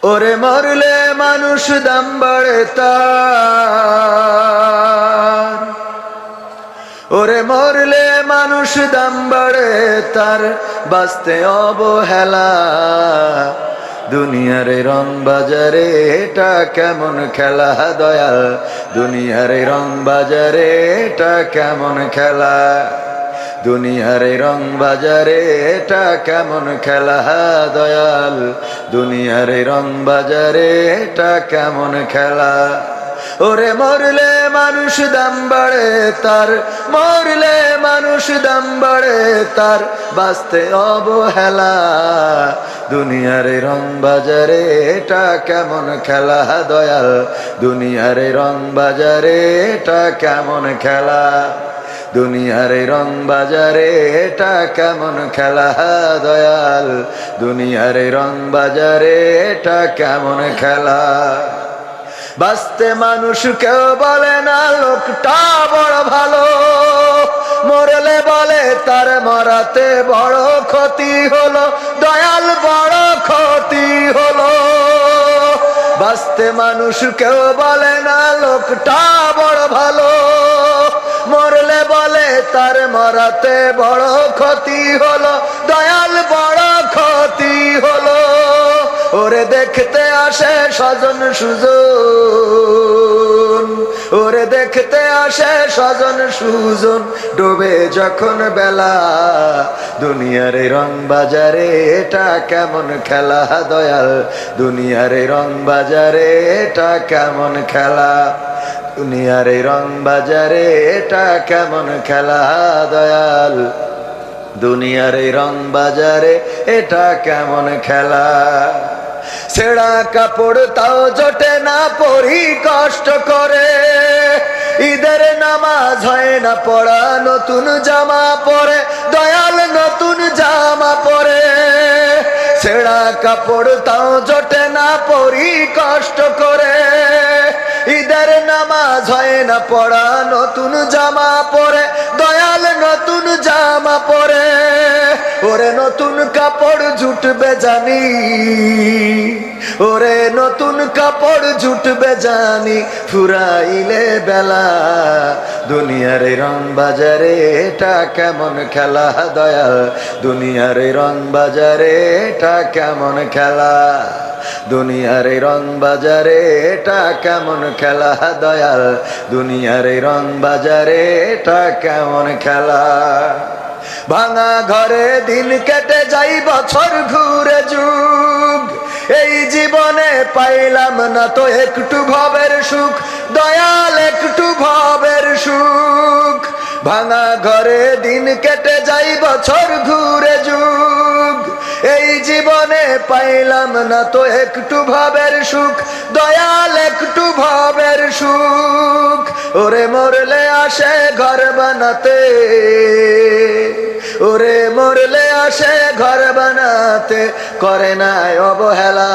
ওরে মরলে মানুষ দাম বাড়ে তার, ওরে মরলে মানুষ দাম বাড়ে তার, বাঁচতে অবহেলা। দুনিয়ার এই রং বাজারে এটা কেমন খেলা দয়াল, দুনিয়ার এই রং বাজারে এটা কেমন খেলা, দুনিয়ার এই রং বাজারে এটা কেমন খেলা দয়াল, দুনিয়ার এই রং বাজারে এটা কেমন খেলা। ওরে মরলে মানুষ দাম বাড়ে তার, মরলে মানুষ দাম বাড়ে তার, বাঁচতে অবহেলা। দুনিয়ার এই রং বাজারে এটা কেমন খেলা দয়াল, দুনিয়ার এই রং বাজারে এটা কেমন খেলা, দুনিয়ার এই রং বাজারে এটা কেমন খেলা দয়াল, দুনিয়ার এই রং বাজারে এটা কেমন খেলা। বাঁচতে মানুষ কেউ বলে না লোকটা বড় ভালো, মরলে বলে তার মরাতে বড় ক্ষতি হলো দয়াল, বড় ক্ষতি হলো। বাঁচতে মানুষ কেউ বলে না লোকটা বড় ভালো, মরলে বলে তার মরাতে বড় ক্ষতি হলো দয়াল, বড় ক্ষতি হলো। ওরে দেখতে আসে স্বজন সুজন, ওরে দেখতে আসে স্বজন সুজন, ডুবে যখন বেলা। দুনিয়ার এই রং বাজারে এটা কেমন খেলা দয়াল, দুনিয়ার এই রং বাজারে এটা কেমন খেলা, দুনিয়ার এই রং বাজারে এটা কেমন খেলা দয়াল, দুনিয়ার এই রং বাজারে এটা কেমন খেলা। ছেঁড়া কাপড় তাও জোটে না পরি কষ্ট করে, ঈদের নামাজ হয় না পড়া, নতুন জামা পরে দয়াল, নতুন জামা পরে। ছেঁড়া কাপড় তাও জোটে না পরি কষ্ট করে, ঈদের নামাজ হয় না পড়া, নতুন জামা পরে দয়াল, নতুন জামা পরে। ওরে নতুন কাপড় জুটবে জানি, ওরে নতুন কাপড় জুটবে জানি, ফুরাইলে বেলা। দুনিয়ার এই রং বাজারে এটা কেমন খেলা দয়াল, দুনিয়ার এই রং বাজারে এটা কেমন খেলা, দুনিয়ার এই রং বাজারে এটা কেমন খেলা দয়াল, দুনিয়ার এই রং বাজারে এটা কেমন খেলা। ভাঙা ঘরে দিন কেটে যাই বছর ঘুরে যুগ, এই জীবনে পাইলাম না তো একটু ভবের সুখ দয়াল, একটু ভবের সুখ। ভাঙা ঘরে দিন কেটে যাই বছর ঘুরে যুগ, এই জীবনে পাইলাম না তো একটু ভবের সুখ দয়াল, একটু ভবের সুখ। ওরে মরলে আসে ঘর বানাতে, ওরে মরলে আসে ঘর বানাতে, করে নাই অবহেলা।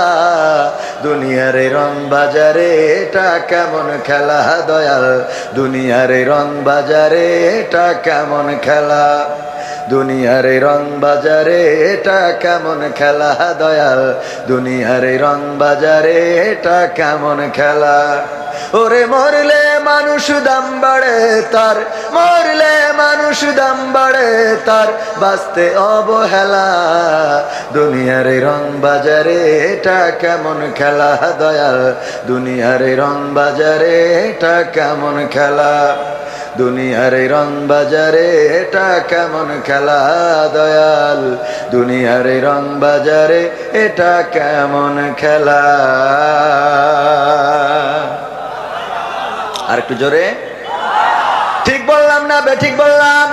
দুনিয়ার এই রং বাজারে এটা কেমন খেলা দয়াল, দুনিয়ার এই রং বাজারে এটা কেমন খেলা, দুনিয়ার এই রং বাজারে এটা কেমন খেলা দয়াল, দুনিয়ার এই রং বাজারে এটা কেমন খেলা। ওরে মরলে মানুষ দাম বাড়ে তার, মরলে মানুষ দাম বাড়ে তার, বাঁচতে অবহেলা। দুনিয়ার এই রং বাজারে এটা কেমন খেলা দয়াল, দুনিয়ার এই রং বাজারে এটা কেমন খেলা, দুনিয়ার এই রং বাজারে এটা কেমন খেলা দয়াল, দুনিয়ার এই রং বাজারে এটা কেমন খেলা। আর একটু জোরে, ঠিক বললাম না বেঠিক বললাম?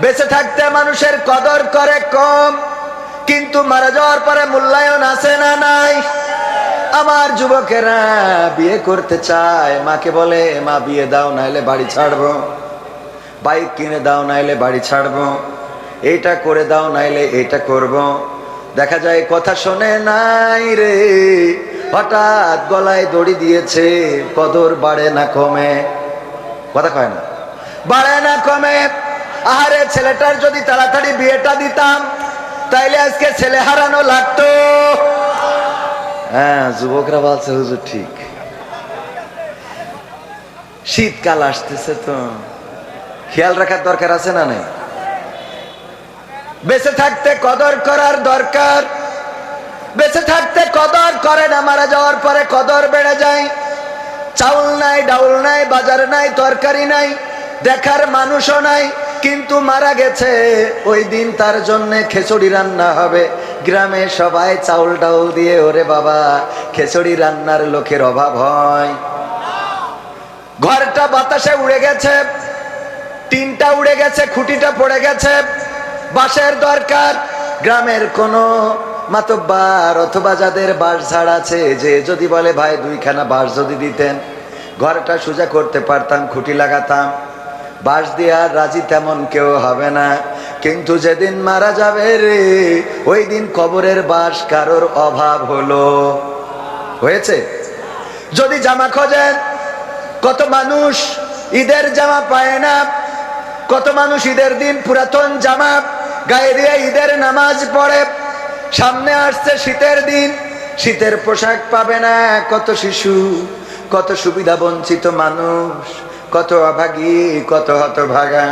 বেঁচে থাকতে মানুষের কদর করে কম, কিন্তু মারা যাওয়ার পরে মূল্যায়ন আছে না নাই? আমার যুবকেরা বিয়ে করতে চায়, মাকে বলে মা বিয়ে দাও নাইলে বাড়ি ছাড়বো, বাইক কিনে দাও নাইলে বাড়ি ছাড়বো, এইটা করে দাও নাইলে এইটা করব। দেখা যায় কথা শোনে নাই রে, হঠাৎ গলায় দড়ি দিয়েছে, কদর বাড়ে না কমে, কথা কয় না, বাড়ে না কমে। আহারে ছেলেটার যদি তাড়াতাড়ি বিয়েটা দিতাম, তাইলে আজকে ছেলে হারানো লাগতো। হ্যাঁ, যুবকরা বলছে হুজুর ঠিক। শীতকাল আসতেছে, তো খেয়াল রাখার দরকার আছে না নাই? বেঁচে থাকতে কদর করার দরকার। বেঁচে থাকতে কদর করে না, মারা যাওয়ার পরে কদর বেড়ে যায়। চাউল নাই, ডাউল নাই, বাজার নাই, তরকারি নাই, দেখার মানুষও নাই, কিন্তু মারা গেছে ওই দিন তার জন্য খিচুড়ি রান্না হবে। গ্রামে সবাই চাউল ডাউল দিয়ে, ওরে বাবা খিচুড়ি রান্নার লোকের অভাব হয়। ঘরটা বাতাসে উড়ে গেছে, টিনটা উড়ে গেছে, খুঁটিটা পড়ে গেছে, বাঁশের দরকার। গ্রামের কোনো মাতব্বার অথবা যাদের বাঁশ ঝাড় আছে, যে যদি বলে ভাই দুইখানা বাঁশ যদি দিতেন, ঘরটা সোজা করতে পারতাম, খুঁটি লাগাতাম। বাঁশ দিয়ে আর রাজি তেমন কেউ হবে না। কিন্তু যেদিন মারা যাবে রে, ওই দিন কবরের বাঁশ কারোর অভাব হয়েছে। যদি জামা খোঁজেন, কত মানুষ ঈদের জামা পায় না, কত মানুষ ঈদের দিন পুরাতন জামা গায়ে দিয়ে ঈদের নামাজ পড়ে। সামনে আসছে শীতের দিন, শীতের পোশাক পাবে না। কত শিশু, কত সুবিধা বঞ্চিত মানুষ, কত অভাগী, কত হতভাগা।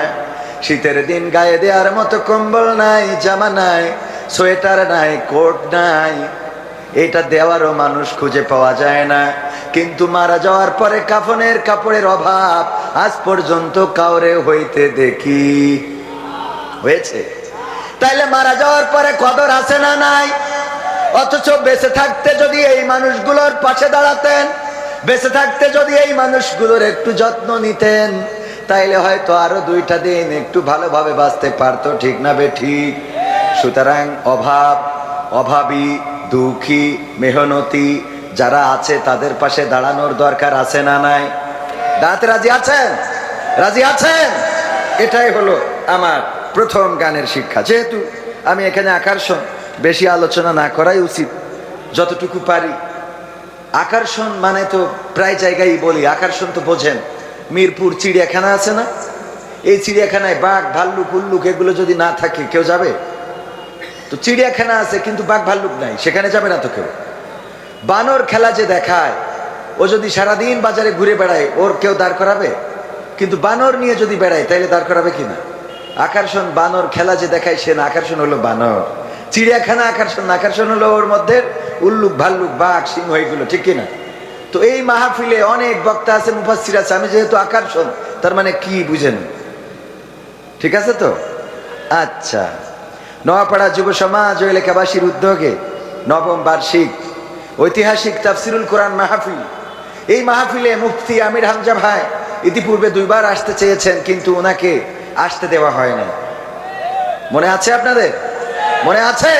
শীতের দিন গায়ে দেওয়ার মতো কম্বল নাই, জামা নাই, সোয়েটার নাই, কোট নাই, এটা দেওয়ারও মানুষ খুঁজে পাওয়া যায় না। কিন্তু মারা যাওয়ার পরে কাফনের কাপড়ের অভাব আজ পর্যন্ত কাউরে হইতে দেখি হয়েছে। তাইলে মারা যাওয়ার পরে কদর আছে না নাই? অথচ বেঁচে থাকতে যদি এই মানুষগুলোর পাশে দাঁড়াতেন, বেঁচে থাকতে যদি এই মানুষগুলোর একটু যত্ন নিতেন, তাইলে হয়তো আরো দুইটা দিন একটু ভালোভাবে বাঁচতে পারতো, ঠিক না বে ঠিক? সুতরাং অভাবী, দুঃখী, মেহনতি যারা আছে তাদের পাশে দাঁড়ানোর দরকার আছে না নাই? দাঁড়াতে রাজি আছেন? রাজি আছেন? এটাই হলো আমার প্রথম গানের শিক্ষা। যেহেতু আমি এখানে আকর্ষণ বেশি আলোচনা না করাই উচিত, যতটুকু পারি। আকর্ষণ মানে তো প্রায় জায়গায় বলি, আকর্ষণ তো বোঝেন। মিরপুর চিড়িয়াখানা আছে না? এই চিড়িয়াখানায় বাঘ, ভাল্লুক, উল্লুক এগুলো যদি না থাকে কেউ যাবে? তো চিড়িয়াখানা আছে কিন্তু বাঘ ভাল্লুক নাই, সেখানে যাবে না তো কেউ। বানর খেলা যে দেখায়, ও যদি সারাদিন বাজারে ঘুরে বেড়ায়, ওর কেউ দাঁড় করাবে? কিন্তু বানর নিয়ে যদি বেড়ায় তাইলে দাঁড় করাবে কিনা? আকর্ষণ বানর খেলা যে দেখায় সে না, আকর্ষণ হলো বানর। চিড়িয়াখানা আকর্ষণ না, আকর্ষণ হলো ওর মধ্যে উল্লুক, ভাল্লুক, বাঘ, সিংহ এগুলো, ঠিক কিনা? তো এই মাহফিলে অনেক বক্তা আছে, মুফাসসির আছে। আমি যেহেতু আকর্ষণ, তার মানে কি বুঝেন? ঠিক আছে তো? আচ্ছা, নোয়াপাড়া যুব সমাজ ও এলাকাবাসীর উদ্যোগে নবম বার্ষিক ঐতিহাসিক তাফসিরুল কোরআন মাহফিল। এই মাহফিলে মুফতি আমির হামজা ভাই ইতিপূর্বে 2 বার আসতে চেয়েছেন, কিন্তু ওনাকে আসতে দেওয়া হয় না। মনে আছে আপনাদের? মনে আছে?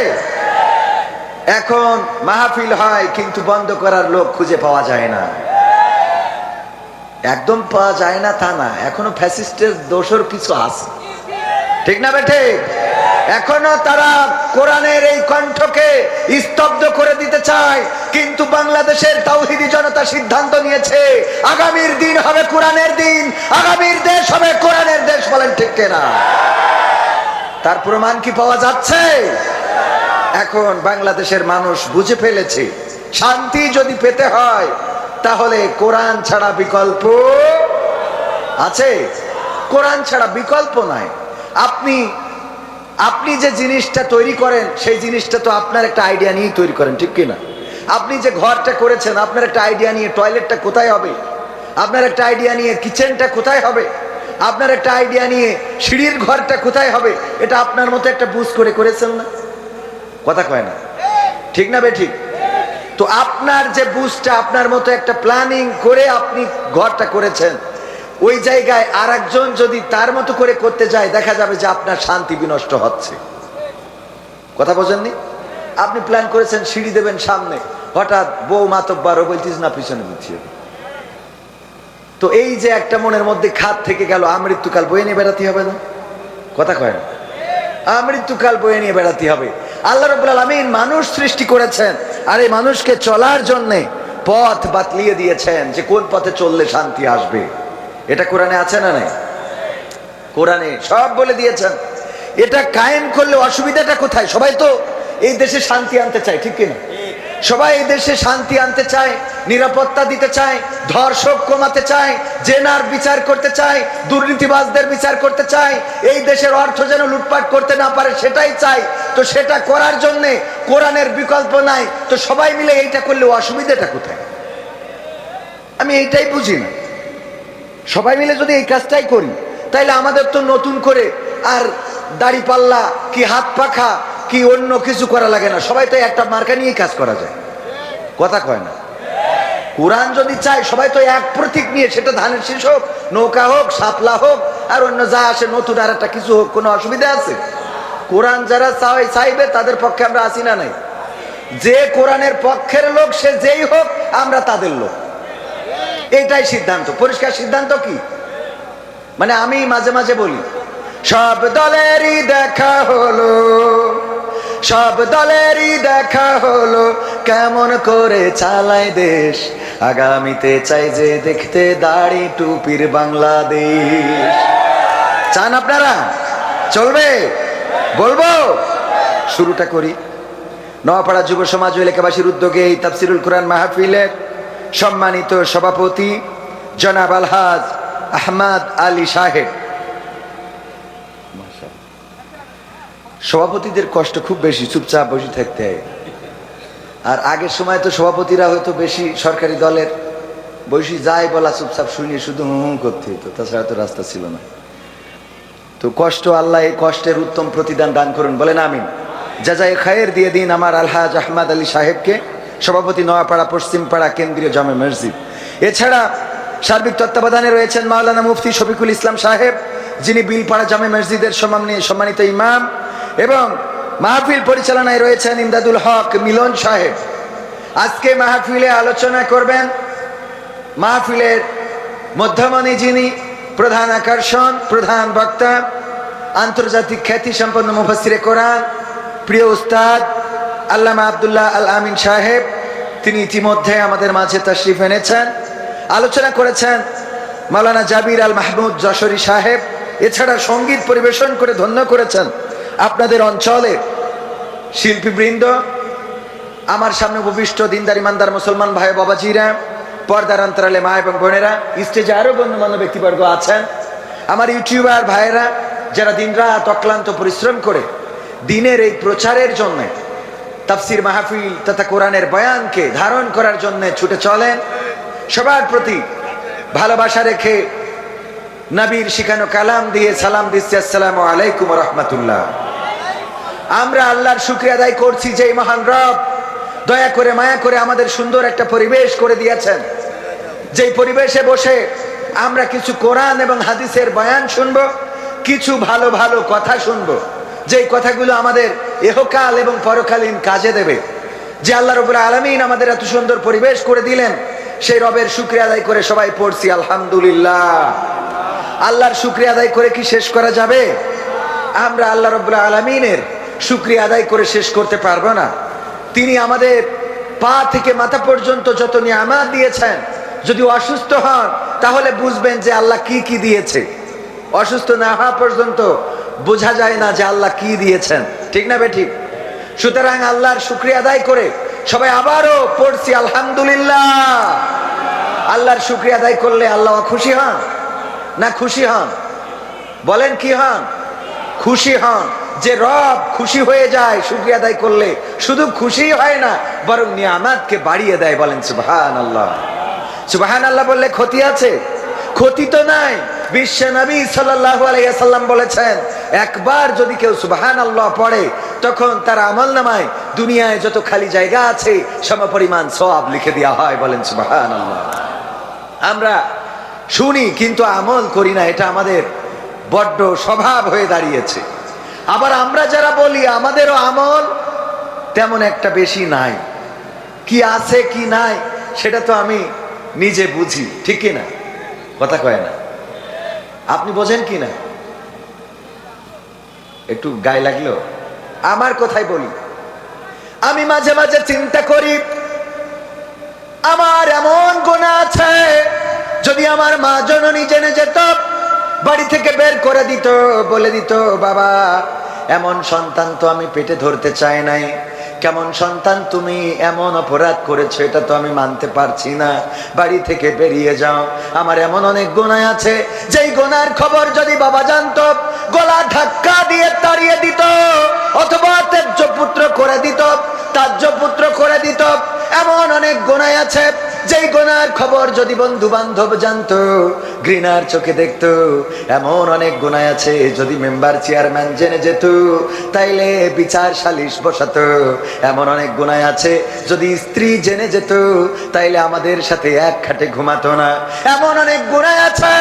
এখন মাহফিল হয় কিন্তু বন্ধ করার লোক খুঁজে পাওয়া যায় না। একদম পাওয়া যায় না তা না, এখনো ফ্যাসিস্টের দোসর কিছু আছে, ঠিক না বেঠে? এখনো তারা কোরআনের এই কণ্ঠকে স্তব্ধ করে দিতে চায়। কিন্তু বাংলাদেশের তাওহীদি জনতা সিদ্ধান্ত নিয়েছে, আগামীর দিন হবে কোরআনের দিন, আগামীর দেশ হবে কোরআনের দেশ। বলেন ঠিক কিনা? তার প্রমাণ কি পাওয়া যাচ্ছে? এখন বাংলাদেশের মানুষ বুঝে ফেলেছে, শান্তি যদি পেতে হয় তাহলে কোরআন ছাড়া বিকল্প আছে? কোরআন ছাড়া বিকল্প নাই। আপনি যে জিনিসটা তৈরি করেন সেই জিনিসটা তো আপনার একটা আইডিয়া নিয়ে তৈরি করেন, ঠিক কিনা? আপনি যে ঘরটা করেছেন আপনার একটা আইডিয়া নিয়ে, টয়লেটটা কোথায় হবে, আপনার একটা আইডিয়া নিয়ে কিচেনটা কোথায় হবে, আপনার একটা আইডিয়া নিয়ে সিঁড়ির ঘরটা কোথায় হবে, এটা আপনার মতো একটা বুঝ করে করেছেন না? কথা কয় না, ঠিক না বে ঠিক? তো আপনার যে বুঝটা, আপনার মতো একটা প্ল্যানিং করে আপনি ঘরটা করেছেন, ওই জায়গায় আর একজন যদি তার মতো করে করতে যায়, দেখা যাবে যে আপনার শান্তি বিনষ্ট হচ্ছে। কথা বোঝেননি? আপনি প্ল্যান করেছেন সিঁড়ি দেবেন সামনে, হঠাৎ বউ মাতব্বার ও বলতিস না পিছনে বুঝিয়ে। তো এই যে একটা মনের মধ্যে খাত থেকে গেল, আমৃত্যুকাল বয়ে নিয়ে বেড়াতে হবে না? কথা কয় না? আমৃত্যুকাল বয়ে নিয়ে বেড়াতে হবে। আল্লাহ রাব্বুল আলামিন মানুষ সৃষ্টি করেছেন, আর এই মানুষকে চলার জন্যে পথ বাতলিয়ে দিয়েছেন যে কোন পথে চললে শান্তি আসবে। এটা কোরআনে আছে না নাই? কোরআনে সব বলে দিয়েছেন। এটা কায়েম করলে অসুবিধাটা কোথায়? সবাই তো এই দেশে শান্তি আনতে চায়, ঠিক কিনা? সবাই এই দেশে শান্তি আনতে চায়, নিরাপত্তা দিতে চায়, ধর্ষক কমাতে চায়, জেনার বিচার করতে চায়, দুর্নীতিবাজদের বিচার করতে চায়, এই দেশের অর্থ যেন লুটপাট করতে না পারে সেটাই চাই। তো সেটা করার জন্যে কোরআনের বিকল্প নাই। তো সবাই মিলে এইটা করলে অসুবিধাটা কোথায়? আমি এইটাই বুঝি না। সবাই মিলে যদি এই কাজটাই করি তাইলে আমাদের তো নতুন করে আর দাড়ি পাল্লা কি হাত পাখা কি অন্য কিছু করা লাগে না। সবাই তো একটা মার্কা নিয়েই কাজ করা যায়। কথা কয় না? কোরআন যদি চায় সবাই তো এক প্রতীক নিয়ে, সেটা ধানের শীষ হোক, নৌকা হোক, শাপলা হোক, আর অন্য যা আসে নতুন আর একটা কিছু হোক, কোনো অসুবিধা আছে? কোরআন যারা চাইবে তাদের পক্ষে আমরা আসি না নাই? যে কোরআনের পক্ষের লোক সে যেই হোক আমরা তাদের লোক, এইটাই সিদ্ধান্ত। পরিষ্কার সিদ্ধান্ত কি? মানে আমি মাঝে মাঝে বলি সব দলেরই দেখা হলো, সব দলেরই দেখা হলো, কেমন করে চালায় দেশ, আগামীতে চাই যে দেখতে দাড়ি টুপির বাংলাদেশ। চান আপনারা? চলবে? বলবো? শুরুটা করি। নোয়াপাড়া যুব সমাজ ও এলাকাবাসীর উদ্যোগে এই তাফসিরুল কোরআন মাহফিলের সম্মানিত সভাপতি জনাব আলহাজ আহমদ আলী সাহেব। সভাপতিদের কষ্ট খুব বেশি, চুপচাপ বসে থাকতে হয়। আর আগের সময় তো সভাপতিরা হয়তো বেশি সরকারি দলের, বসে যাই বলা চুপচাপ শুনিয়ে শুধু হুম করতে হতো, তাছাড়া তো রাস্তা ছিল না। তো কষ্ট, আল্লাহ এই কষ্টের উত্তম প্রতিদান দান করুন, বলেন আমিন। জাযায়ে খায়ের দিয়ে দিন আমার আলহাজ আহমদ আলী সাহেবকে, সভাপতি নোয়াপাড়া পশ্চিমপাড়া কেন্দ্রীয় জামে মসজিদ। এছাড়া সার্বিক তত্ত্বাবধানে রয়েছেন মাওলানা মুফতি শফিকুল ইসলাম সাহেব, যিনি বিলপাড়া জামে মসজিদের সম্মানিত ইমাম, এবং মাহফিল পরিচালনায় রয়েছেন ইমদাদুল হক মিলন সাহেব। আজকে মাহফিলে আলোচনা করবেন, মাহফিলের মধ্যমণি যিনি, প্রধান আকর্ষণ, প্রধান বক্তা, আন্তর্জাতিক খ্যাতি সম্পন্ন মুফাসসিরে কোরআন, প্রিয় উস্তাদ আল্লামা আব্দুল্লাহ আল আমিন সাহেব। তিনি ইতিমধ্যে আমাদের মাঝে তাশরিফ এনেছেন। আলোচনা করেছেন মাওলানা জাবির আল মাহমুদ যশোরী সাহেব। এছাড়া সঙ্গীত পরিবেশন করে ধন্য করেছেন আপনাদের অঞ্চলের শিল্পীবৃন্দ, আমার সামনে উপবিষ্ট দিনদার ইমানদার মুসলমান ভাই বাবাজিরা, পর্দার অন্তরালে মা এবং বোনেরা, স্টেজে আরো গণ্যমান্য ব্যক্তিবর্গ আছেন, আমার ইউটিউবার ভাইয়েরা যারা দিনরাত অক্লান্ত পরিশ্রম করে দিনের এই প্রচারের জন্য, তাফসির মাহফিল তথা কোরআনের বয়ানকে ধারণ করার জন্য ছুটে চলেন। সবার প্রতি ভালোবাসা রেখে নবীর শিখানো কালাম দিয়ে সালাম দিচ্ছি, আসসালামু আলাইকুম ওয়া রাহমাতুল্লাহ। আমরা আল্লাহর শুকরিয়া আদায় করছি যে মহান রব দয়া করে মায়া করে আমাদের সুন্দর একটা পরিবেশ করে দিয়েছেন, যেই পরিবেশে বসে আমরা কিছু কোরআন এবং হাদিসের বয়ান শুনবো, কিছু ভালো ভালো কথা শুনবো, যেই কথাগুলো আমাদের ইহকাল এবং পরকালীন কাজে দেবে। যে আল্লাহ রাব্বুল আলামিন আমাদের এত সুন্দর পরিবেশ করে দিলেন, সেই রবের শুকরিয়া আদায় করে সবাই পড়ছি আলহামদুলিল্লাহ। আল্লাহর শুকরিয়া আদায় করে কি শেষ করা যাবে? আমরা আল্লাহ রাব্বুল আলামিনের শুকরিয়া আদায় করে শেষ করতে পারবো না। তিনি আমাদের পা থেকে মাথা পর্যন্ত যত নিয়ামত দিয়েছেন, যদি অসুস্থ হন তাহলে বুঝবেন যে আল্লাহ কি কি দিয়েছে। অসুস্থ না হওয়া পর্যন্ত বোঝা যায় না যে আল্লাহ কি দিয়েছেন, ঠিক না বেঠিক? সুতরাং আল্লাহর শুকরিয়া আদায় করে সবাই আবারও পড়ছি আলহামদুলিল্লাহ। আল্লাহর শুকরিয়া আদায় করলে আল্লাহ খুশি হন না খুশি হন? বলেন কি হন? খুশি হন। যে রব খুশি হয়ে যায় শুকরিয়া আদায় করলে, শুধু খুশি হয় না বরং নিয়ামতকে বাড়িয়ে দেয়। বলেন সুবহানাল্লাহ। সুবহানাল্লাহ বললে ক্ষতি আছে? ক্ষতি তো নাই। বিশ্ব নবী সাল্লাল্লাহু আলাইহি ওয়াসাল্লাম বলেছেন, একবার যদি কেউ সুবহানাল্লাহ পড়ে তখন তার আমলনামায় দুনিয়ায় যত খালি জায়গা আছে সমপরিমাণ সওয়াব লিখে দেওয়া হয়। বলেন সুবহানাল্লাহ। আমরা শুনি কিন্তু আমল করি না, এটা আমাদের বড্ড স্বভাব হয়ে দাঁড়িয়েছে। আবার আমরা যারা বলি আমাদেরও আমল তেমন একটা বেশি নাই, কি আছে কি নাই সেটা তো আমি নিজে বুঝি, ঠিক কি না? কথা কয় না? আপনি বোঝেন কি না? একটু গায়ে লাগলো আমার কথাই বলি। আমি মাঝে মাঝে চিন্তা করি, আমার এমন গুনাহ আছে, যদি আমার মা জননী জেনে যেত, বাড়ি থেকে বের করে দিত, বলে দিত বাবা এমন সন্তান তো আমি পেটে ধরতে চাই নাই, কেমন সন্তান তুমি, এমন অপরাধ করেছো এটা তো আমি মানতে পারছি না, বাড়ি থেকে বেরিয়ে যাও। আমার এমন অনেক গুনাহ আছে, যেই গুনার খবর যদি বাবা জানতো, গলা ধাক্কা দিয়ে তাড়িয়ে দিত, অথবা ত্যায্য পুত্র করে দিত, তাজ্য পুত্র করে দিত। এমন অনেক গুনাহ আছে, যেই গুনার খবর যদি বন্ধু বান্ধব জানতো, ঘৃণার চোখে দেখতো। এমন অনেক গুনাহ আছে, যদি মেম্বার চেয়ারম্যান জেনে যেত, তাইলে বিচার সালিশ বসাতো। এমন অনেক গুনাহ আছে, যদি স্ত্রী জেনে যেত, তাইলে আমাদের সাথে এক খাটে ঘুমাতো না। এমন অনেক গুনাহ আছে,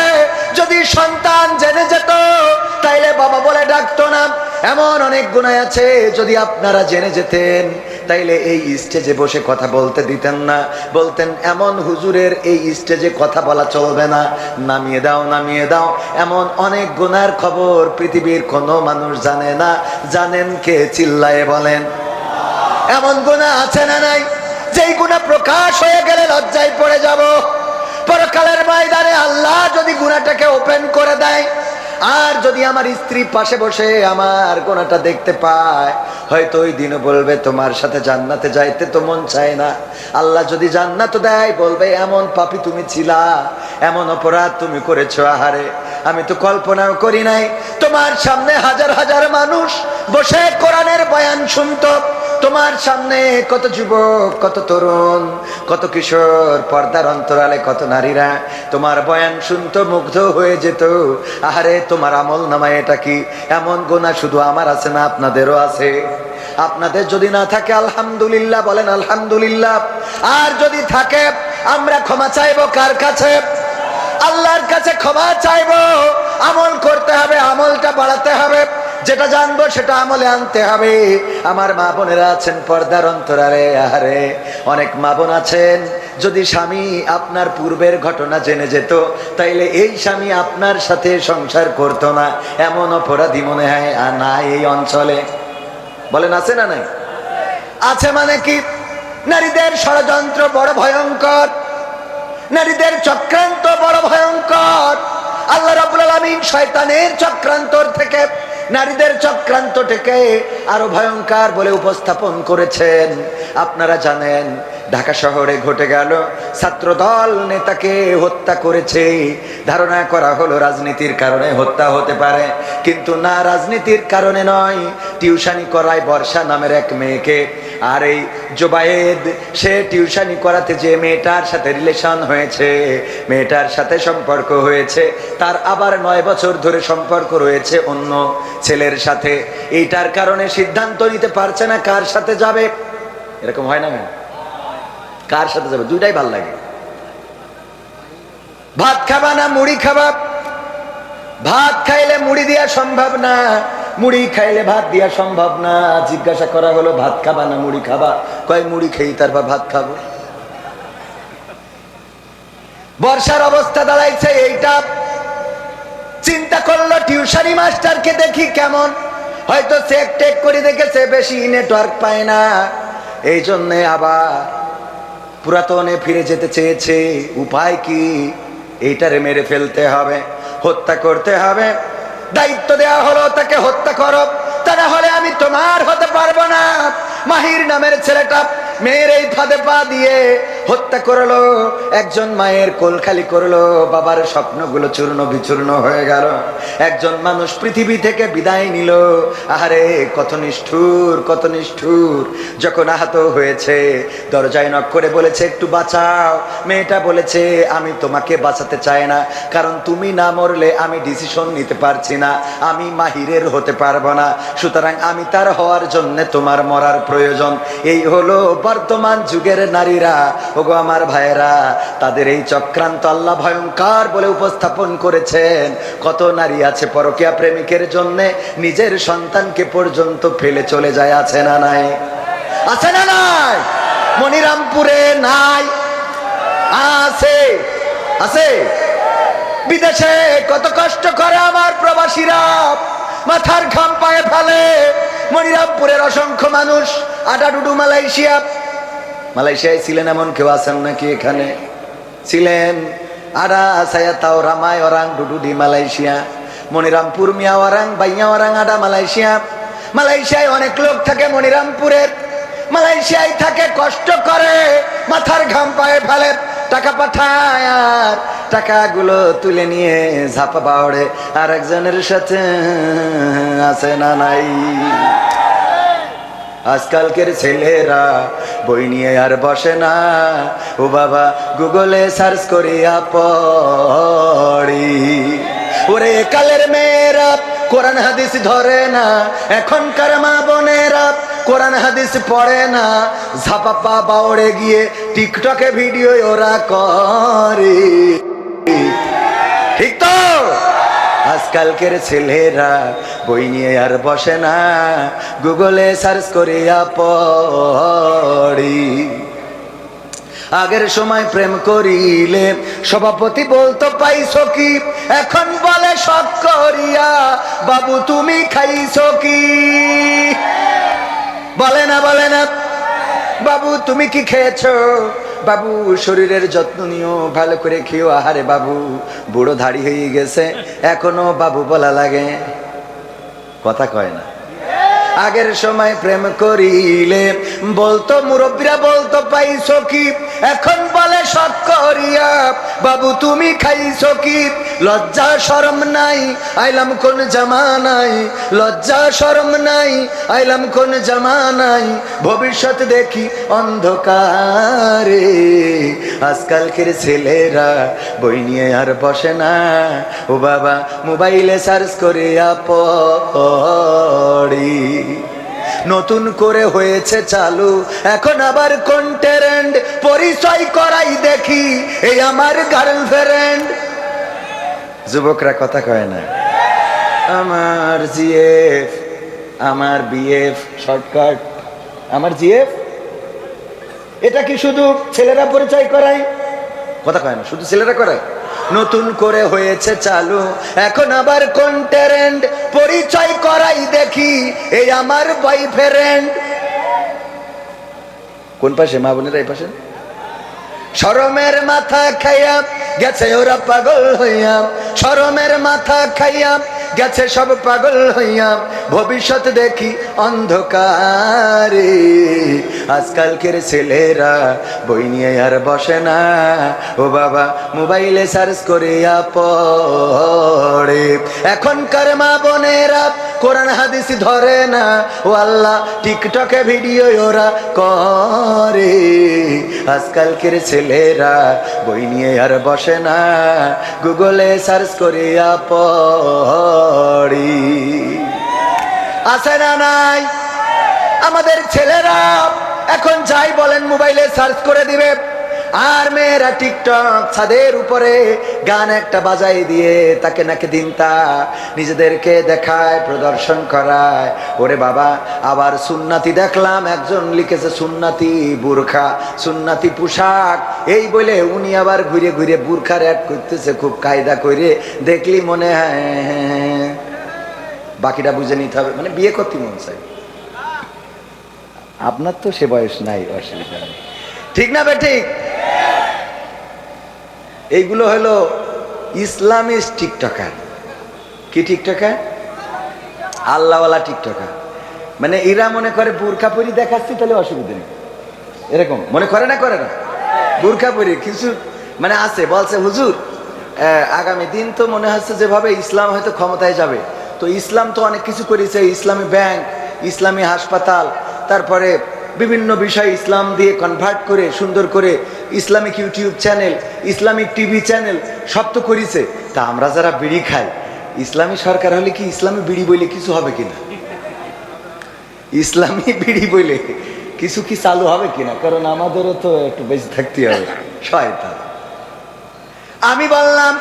যদি সন্তান জেনে যেত, তাইলে বাবা বলে ডাকতো না। এমন অনেক গুনাহ আছে, যদি আপনারা জেনে যেতেন, তাইলে এই স্টেজে বসে কথা বলতে দিতেন না, বলতেন এমন হুজুরের এই স্টেজে কথা বলা চলবে না, নামিয়ে দাও নামিয়ে দাও। এমন অনেক গুনার খবর পৃথিবীর কোনো মানুষ জানে না। জানেন কে? চিল্লায়ে বলেন। এমন গুনাহ আছে না নাই, যেই গুনাহ প্রকাশ হয়ে গেলে লজ্জায় পড়ে যাব। পরকালের ময়দানে আল্লাহ যদি গুনাহটাকে ওপেন করে দেয়, আর যদি আমার স্ত্রী পাশে বসে আমার গুনাহটা দেখতে পায়, হয়তো ওই দিনও বলবে তোমার সাথে জান্নাতে যাইতে তো মন চায় না। আল্লাহ যদি জান্নাত দেয়, বলবে এমন পাপী তুমি ছিলা, এমন অপরাধ তুমি করেছো, আহারে আমি তো কল্পনাও করি নাই। তোমার সামনে হাজার হাজার মানুষ বসে কোরআনের বয়ান শুনতো, তোমার সামনে কত যুবক, কত তরুণ, কত কিশোর, পর্দার অন্তরালে কত নারীরা তোমার বয়ান শুনতো, মুগ্ধ হয়ে যেত। আহারে তোমার আমল নামায় এটা কি? এমন গুনাহ শুধু আমার আছে না, আপনাদেরও আছে। আপনাদের যদি না থাকে আলহামদুলিল্লাহ বলেন আলহামদুলিল্লাহ। আর যদি থাকে, আমরা ক্ষমা চাইবো কার কাছে? আল্লাহর কাছে ক্ষমা চাইবো। আমল করতে হবে, আমলটা বাড়াতে হবে, যেটা জানবো সেটা আমলে আনতে হবে। আমার মা বোনেরা আছেন পর্দার অন্তরালে, আহারে অনেক মা বোন আছেন, যদি স্বামী আপনার পূর্বের ঘটনা জেনে যেত, তাইলে এই স্বামী আপনার সাথে সংসার করতো না। এমন অপরাধী মনে হয় নাই এই অঞ্চলে? বলেন আছে না নাই? আছে মানে কি? নারীদের ষড়যন্ত্র বড় ভয়ঙ্কর, নারীদের চক্রান্ত বড় ভয়ঙ্কর। আল্লাহ রাব্বুল আলামিন শয়তানের চক্রান্ত থেকে, নারীদের চক্রান্তটাকে আরো ভয়ঙ্কর বলে উপস্থাপন করেছেন। আপনারা জানেন, ঢাকা শহরে ঘটে গেল, ছাত্রদল নেতাকে হত্যা করেছে। ধারণা করা হলো রাজনীতির কারণে হত্যা হতে পারে, কিন্তু না, রাজনীতির কারণে নয়। টিউশনি করায় বর্ষা নামের এক মেয়েকে, আর এই জোবায়েদ সে টিউশনি করাতে যে মেয়েটার সাথে রিলেশন হয়েছে, মেয়েটার সাথে সম্পর্ক হয়েছে, তার আবার 9 বছর ধরে সম্পর্ক রয়েছে অন্য ছেলের সাথে। এইটার কারণে সিদ্ধান্ত নিতে পারছে না কার সাথে যাবে। এরকম হয় না? কার সাথে যাবে? দুইটাই ভাল লাগে। ভাত খাবা না মুড়ি খাবা? ভাত খাইলে মুড়ি দেওয়া সম্ভব না, মুড়ি খাইলে ভাত দেওয়া সম্ভব না। জিজ্ঞাসা করা হলো ভাত খাবা না মুড়ি খাবা? কয় মুড়ি খেয়ে তারপর ভাত খাবো। বর্ষার অবস্থা দাঁড়াইছে এইটা। চিন্তা করলো টিউশনি মাস্টারকে দেখি কেমন, হয়তো চেক টেক করে দেখেছে বেশি নেটওয়ার্ক পায় না, এই জন্যে আবার পুরাতনে ফিরে যেতে চেয়েছে। উপায় কি? এইটারে মেরে ফেলতে হবে, হত্যা করতে হবে। দায়িত্ব দেওয়া হলো তাকে হত্যা করো, তা না হলে আমি তোমার হতে পারবো না। মাহির নামের ছেলেটা মেয়ের এই ফাঁদে পা দিয়ে হত্যা করলো। একজন মায়ের কোল খালি করলো, বাবার স্বপ্নগুলো চূর্ণ বিচূর্ণ হয়ে গেল। একজন মানুষ পৃথিবী থেকে বিদায় নিল। আহারে কত নিষ্ঠুর, কত নিষ্ঠুর। যখন আহত হয়েছে, দরজায় নক করে বলেছে একটু বাঁচাও। মেয়েটা বলেছে আমি তোমাকে বাঁচাতে চাই না, কারণ তুমি না মরলে আমি ডিসিশন নিতে পারছি না, আমি মাহিরের হতে পারবো না, সুতরাং আমি তার হওয়ার জন্য তোমার মরার প্রয়োজন। এই হলো বর্তমান যুগের নারীরা। ওগো আমার ভাইয়েরা, তাদের এই চক্রান্ত আল্লাহ ভয়ঙ্কর বলে উপস্থাপন করেছেন। কত নারী আছে পরকীয়া প্রেমিকের জন্য নিজের সন্তানকে পর্যন্ত ফেলে চলে যায়, আছে না নাই? আছে না নাই? মনিরামপুরে নাই? আছে, আছে। বিদেশে কত কষ্ট করে আমার প্রবাসীরা, মাথার ঘাম পায়ে ফেলে। মনিরামপুরের অসংখ্য মানুষ, আডাডুডু মালয়েশিয়া। মালয়েশিয়ায় ছিলেন এমন কেউ আছেন নাকি? এখানে ছিলেন। আডা সায়া তাও রামায় ওরাং ডুডুডি মালয়েশিয়া, মনিরামপুর মিয়া ওরাং বাইয়া ওরাং আডা মালয়েশিয়া। মালয়েশিয়ায় অনেক লোক থাকে মনিরামপুরের। মালয়েশিয়ায় থাকে, কষ্ট করে, মাথার ঘাম পায়ে ফেলে, টাকা পাঠায়, আর টাকাগুলো তুলে নিয়ে ঝাপা বাউড়ে আর একজনের সাথে আছে না নাই। আজকালকের ছেলেরা বই নিয়ে আর বসে না, ও বাবা গুগলে সার্চ করিয়া পড়ি। ওরে কালের মেয়েরা কোরআন হাদিস ধরে না, এখনকার মা বোনেরা কোরআন হাদিস পড়ে না, ঝাপাপা বাউড়ে গিয়ে টিকটকে ভিডিও ওরা করে। ঠিক তো? আজকালকের ছেলেরা বই নিয়ে আর বসে না, গুগলে সার্চ করিয়া পড়ি। আগের সময় প্রেম করিলে সভাপতি বলতো পাইছো কি, এখন বলে শখ করিয়া বাবু তুমি খাইছো কি। বলে না, বলে না, বাবু তুমি কি খেয়েছো, বাবু শরীরের যত্ন নিও, ভালো করে খেও। আহারে বাবু বুড়ো ধাড়ি হয়ে গেছে, এখনো বাবু বলা লাগে, কথা কয় না। আগের সময় প্রেম করিলে বলতো মুরব্বীরা বলতো পাইছো কি, এখন বলে শখ করিয়া বাবু তুমি খাইছো কি। লজ্জা শরম নাই, আইলাম কোন জামানায়, লজ্জা শরম নাই, আইলাম কোন জামানায়, ভবিষ্যৎ দেখি অন্ধকারে। আজকালকের ছেলেরা বই নিয়ে আর বসে না, ও বাবা মোবাইলে সার্চ করিয়া পড়ি। নতুন করে হয়েছে চালু এখন আবার কোন ট্রেন্ড, পরিচয় করাই দেখি এই আমার গার্লফ্রেন্ড। যুবকরা কথা কয় না, আমার জিএফ, আমার বিএফ শর্টকাট, আমার জিএফ। এটা কি শুধু ছেলেরা পরিচয় করায়? কথা কয় না, শুধু ছেলেরা করায়? নতুন করে হয়েছে চালু এখন আবার কোন ট্রেন্ড, পরিচয় করাই দেখি এই আমার বয়ফ্রেন্ড। কোন পাশে মা বোনেরা? এই পাশে। শরমের মাথা খাইয়া গেছে ওরা পাগল হইয়া, শরমের মাথা খাইয়া গেছে সব পাগল হইয়া, ভবিষ্যৎ দেখি অন্ধকারে। আজকালকের ছেলেরা বই নিয়ে আর বসে না, ও বাবা মোবাইলে সার্চ করিয়া পড়ে। এখনকার মা বোনেরা কোরআন হাদিস ধরে না, ও আল্লাহ টিকটকে ভিডিও ওরা করে। আজকালকের ছেলেরা বই নিয়ে আর বসে না, গুগলে সার্চ করিয়া পড়ি। আছে না নাই? আমাদের ছেলেরা এখন যাই বলেন মোবাইলে সার্চ করে দিবে, আর মেয়েরা টিকটক ছাদের উপরে গান একটা বাজাই দিয়ে তাকে নাকি দিনতা নিজেদেরকে দেখায়, প্রদর্শন করায়। ওরে বাবা, আবার সুন্নাতি দেখলাম একজন লিখেছে সুন্নাতি বুরখা, সুন্নাতি পোশাক, এই বলে উনি আবার ঘুরে ঘুরে বুরখার অ্যাড করতেছে খুব কায়দা করে। দেখলি মনে হয় বাকিটা বুঝে নিতে হবে, মানে বিয়ে করতে মন চাই। আপনার তো সে বয়স নাই, অসুবিধা নেই, ঠিক না বে ঠিক? এইগুলো হলো ইসলামিস্ট টিকটকার। কি টিকটকার? আল্লাহওয়ালা টিকটকার। মানে এরা মনে করে বুরখা পরি দেখাচ্ছি তাহলে অসুবিধা নেই, এরকম মনে করে না, করে না? বুরখা পরি কিছু মানে আছে, বলছে হুজুর আগামী দিন তো মনে হচ্ছে যেভাবে ইসলাম হয়তো ক্ষমতায় যাবে, তো ইসলাম তো অনেক কিছু করেছে, ইসলামী ব্যাংক, ইসলামী হাসপাতাল, তারপরে বিভিন্ন বিষয় ইসলাম দিয়ে কনভার্ট করে সুন্দর করে Islamic YouTube channel, Islamic TV channel সব তো করেছে। তা আমরা যারা বিড়ি খাই, ইসলামী সরকার হলে কি ইসলামী বিড়ি বলে কিছু হবে কিনা? ইসলামী বিড়ি বলে কিছু কি চালু হবে কিনা? কারণ আমাদেরও তো একটু বেঁচে থাকতে হবে। শয়তান। আমি বললাম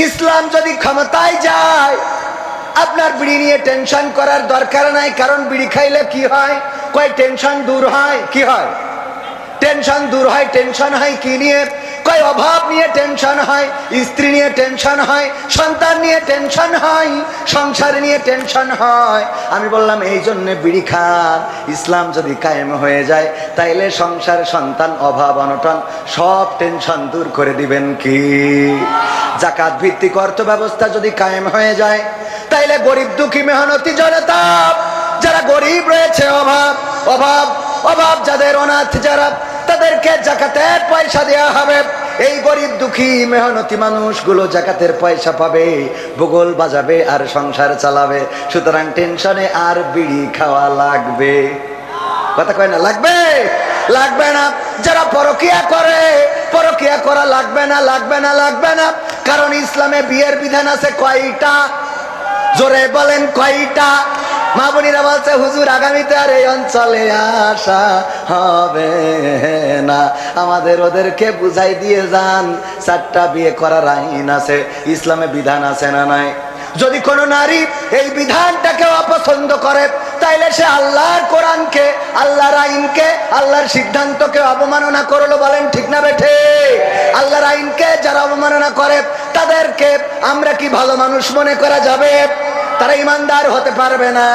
ইসলাম যদি ক্ষমতায় যায় আপনার বিড়ি নিয়ে টেনশন করার দরকার নাই, কারণ বিড়ি খাইলে কি হয়? কয় টেনশন দূর হয়। কি হয়? টেনশন দূর হয়। টেনশন হয় কি নিয়ে? কয় অভাব নিয়ে টেনশন হয়, স্ত্রী নিয়ে টেনশন হয়, সন্তান নিয়ে টেনশন হয়, সংসার নিয়ে টেনশন হয়। আমি বললাম এই জন্যে বিড়ি খান। ইসলাম যদি কায়েম হয়ে যায় তাইলে সংসার, সন্তান, অভাব, অনটন সব টেনশন দূর করে দিবেন কি? জাকাত ভিত্তিক অর্থ ব্যবস্থা যদি কায়েম হয়ে যায় তাইলে গরিব দুঃখী মেহনতি জনতা যারা গরিব রয়েছে, অভাব অভাব অভাব যাদের, অনাথ যারা, তাদেরকে জাকাতের পয়সা দেওয়া হবে। এই গরিব দুঃখী মেহনতি মানুষগুলো জাকাতের পয়সা পাবে, ভূগোল বাজাবে আর সংসার চালাবে। সুতরাং টেনশনে আর বিড়ি খাওয়া লাগবে, কথা কয় না, লাগবে লাগবে না। যারা পরকিয়া করে, পরকিয়া করা লাগবে না, লাগবে না, লাগবে না। কারণ ইসলামে বিয়ের বিধান আছে কয়টা? জোরে বলেন কয়টা? মা বোনেরা বলছে হুজুর আগামীতে আর এই অঞ্চলে আসা হবে না, আমাদের ওদেরকে বুঝাই দিয়ে যান 4টা বিয়ে করার আইন আছে, ইসলামে বিধান আছে না নাই? যদি কোনো নারী এই বিধানটাকে অপছন্দ করে, তাইলে সে আল্লাহর কোরআনকে, আল্লাহর আইনকে, আল্লাহর সিদ্ধান্তকে অবমাননা করলো। বলেন ঠিক না বেঠে? আল্লাহর আইনকে যারা অবমাননা করে তাদেরকে আমরা কি ভালো মানুষ মনে করা যাবে? তারা ইমানদার হতে পারবে না।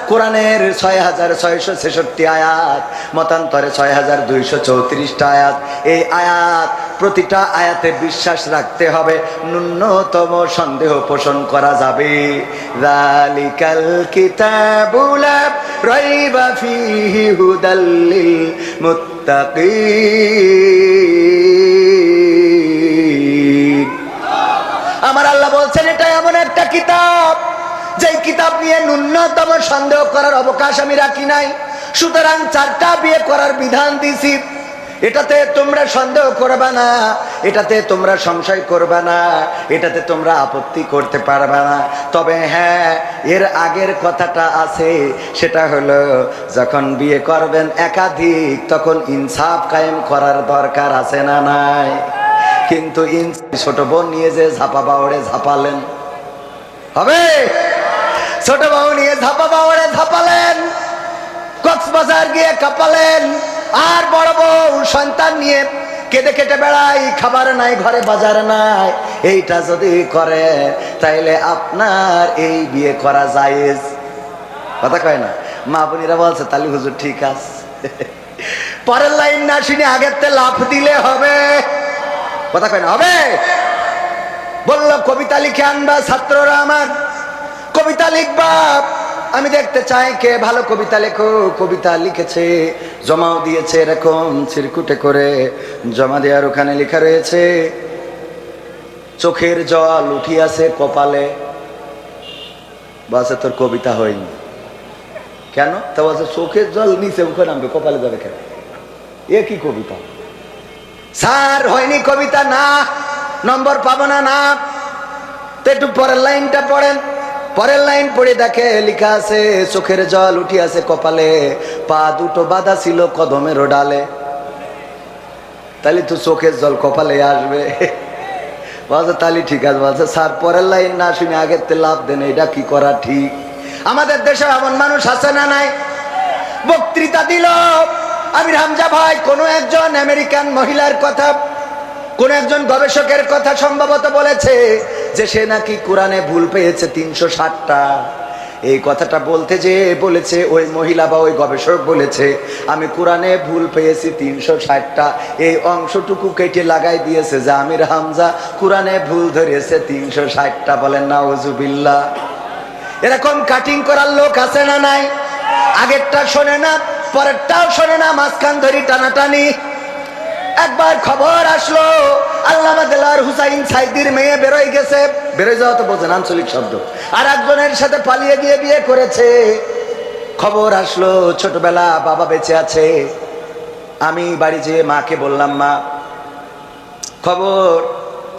কোরআনের 6666 আয়াত, মতান্তরে 6234টা আয়াত। এই আয়াত, প্রতিটা আয়াতে বিশ্বাস রাখতে হবে, ন্যূনতম সন্দেহ পোষণ করা যাবে। যালিকাল কিতাবু লা রাইবা ফীহি হুদাল লিল মুত্তাকিন। আমার আল্লাহ বলছেন এটা এমন একটা কিতাব, যেই কিতাব নিয়ে ন্যূনতম সন্দেহ করার অবকাশ আমি রাখি নাই। সুতরাং 4টা বিয়ে করার বিধান দিছি, এটাতে তোমরা সন্দেহ করবে না, এটাতে তোমরা সংশয় করবে না, এটাতে তোমরা আপত্তি করতে পারবে না। তবে হ্যাঁ, এর আগের কথাটা আছে, সেটা হলো যখন বিয়ে করবেন একাধিক, তখন ইনসাফ কায়েম করার দরকার আছে না নাই? কিন্তু ছোট বোন নিয়ে যে ঝাপা বাওড়ে ঝাপালেন হবে? ছোট বউ নিয়ে ঝাপা বাওড়ে ঝাপালেন, কক্সবাজার গিয়ে কাঁপালেন, আর বড় বউ সন্তান নিয়ে কেঁদে কেটে বেড়াই, খাবার নাই ঘরে, বাজার নাই। এইটা যদি করে তাইলে আপনার এই বিয়ে করা জায়েজ, কথা কয় না? মা বোনেরা বলছে তাহলে হুজুর ঠিক আছে। পরের লাইন না শুনে আগের তে লাফ দিলে হবে, কথা কয় না? হবে। বলল কবিতা লিখে আনবা ছাত্ররা আমার, কবিতা লিখবা, আমি দেখতে চাই কে ভালো কবিতা লেখো। কবিতা লিখেছে, জমাও দিয়েছে, এরকম চিরকুটে করে জমা দেওয়ার ওখানে লেখা রয়েছে চোখের জল উঠিয়াছে কপালে। বলছে তোর কবিতা হয়নি কেন? তা বলছে চোখের জল নিচে মুখে নামবে, কপালে যাবে কেন? এ কি কবিতা স্যার? হয়নি কবিতা, না নম্বর পাবো না। না তো একটু পরের লাইনটা পড়েন। পরের লাইন পড়ে দেখে লেখা আছে চোখের জল উঠিয়াছে কপালে, পা দুটো বাঁধা ছিল কদমের ডালে। তাহলে তো চোখের জল কপালে আসবে। বলছে তাহলে ঠিক আছে। বলছে স্যার পরের লাইন না শুনে আগের তে লাভ দেন, এটা কি করা ঠিক? আমাদের দেশে এমন মানুষ আছে না নাই? বক্তৃতা দিল আমির হামজা ভাই কোন একজন আমেরিকান মহিলার কথা, কোন একজন গবেষকের কথা সম্ভবত বলেছে যে সে নাকি কোরআনে ভুল পেয়েছে 360টা। এই কথাটা বলতে যে বলেছে ওই মহিলা বা ওই গবেষক বলেছে আমি কোরআনে ভুল পেয়েছি 360টা। এই অংশটুকু কেটে লাগাই দিয়েছে যে আমির হামজা কোরআনে ভুল ধরেছে 360টা। বলেন নাউজুবিল্লাহ। এরকম কাটিং করার লোক আছে না নাই? আগেরটা শোনে না, পরেরটাও শোনে না, মাঝখান ধরি টানাটানি। একবার খবর আসলো আল্লামা দেলোয়ার হুসাইন সাইদির মেয়ে বেরোয় গেছে, বেরোয় যাওয়া তো বোঝেন আঞ্চলিক শব্দ, আর একজনের সাথে পালিয়ে গিয়ে বিয়ে করেছে। খবর আসলো ছোটবেলা বাবা বেঁচে আছে। আমি বাড়ি যেয়ে মাকে বললাম মা খবর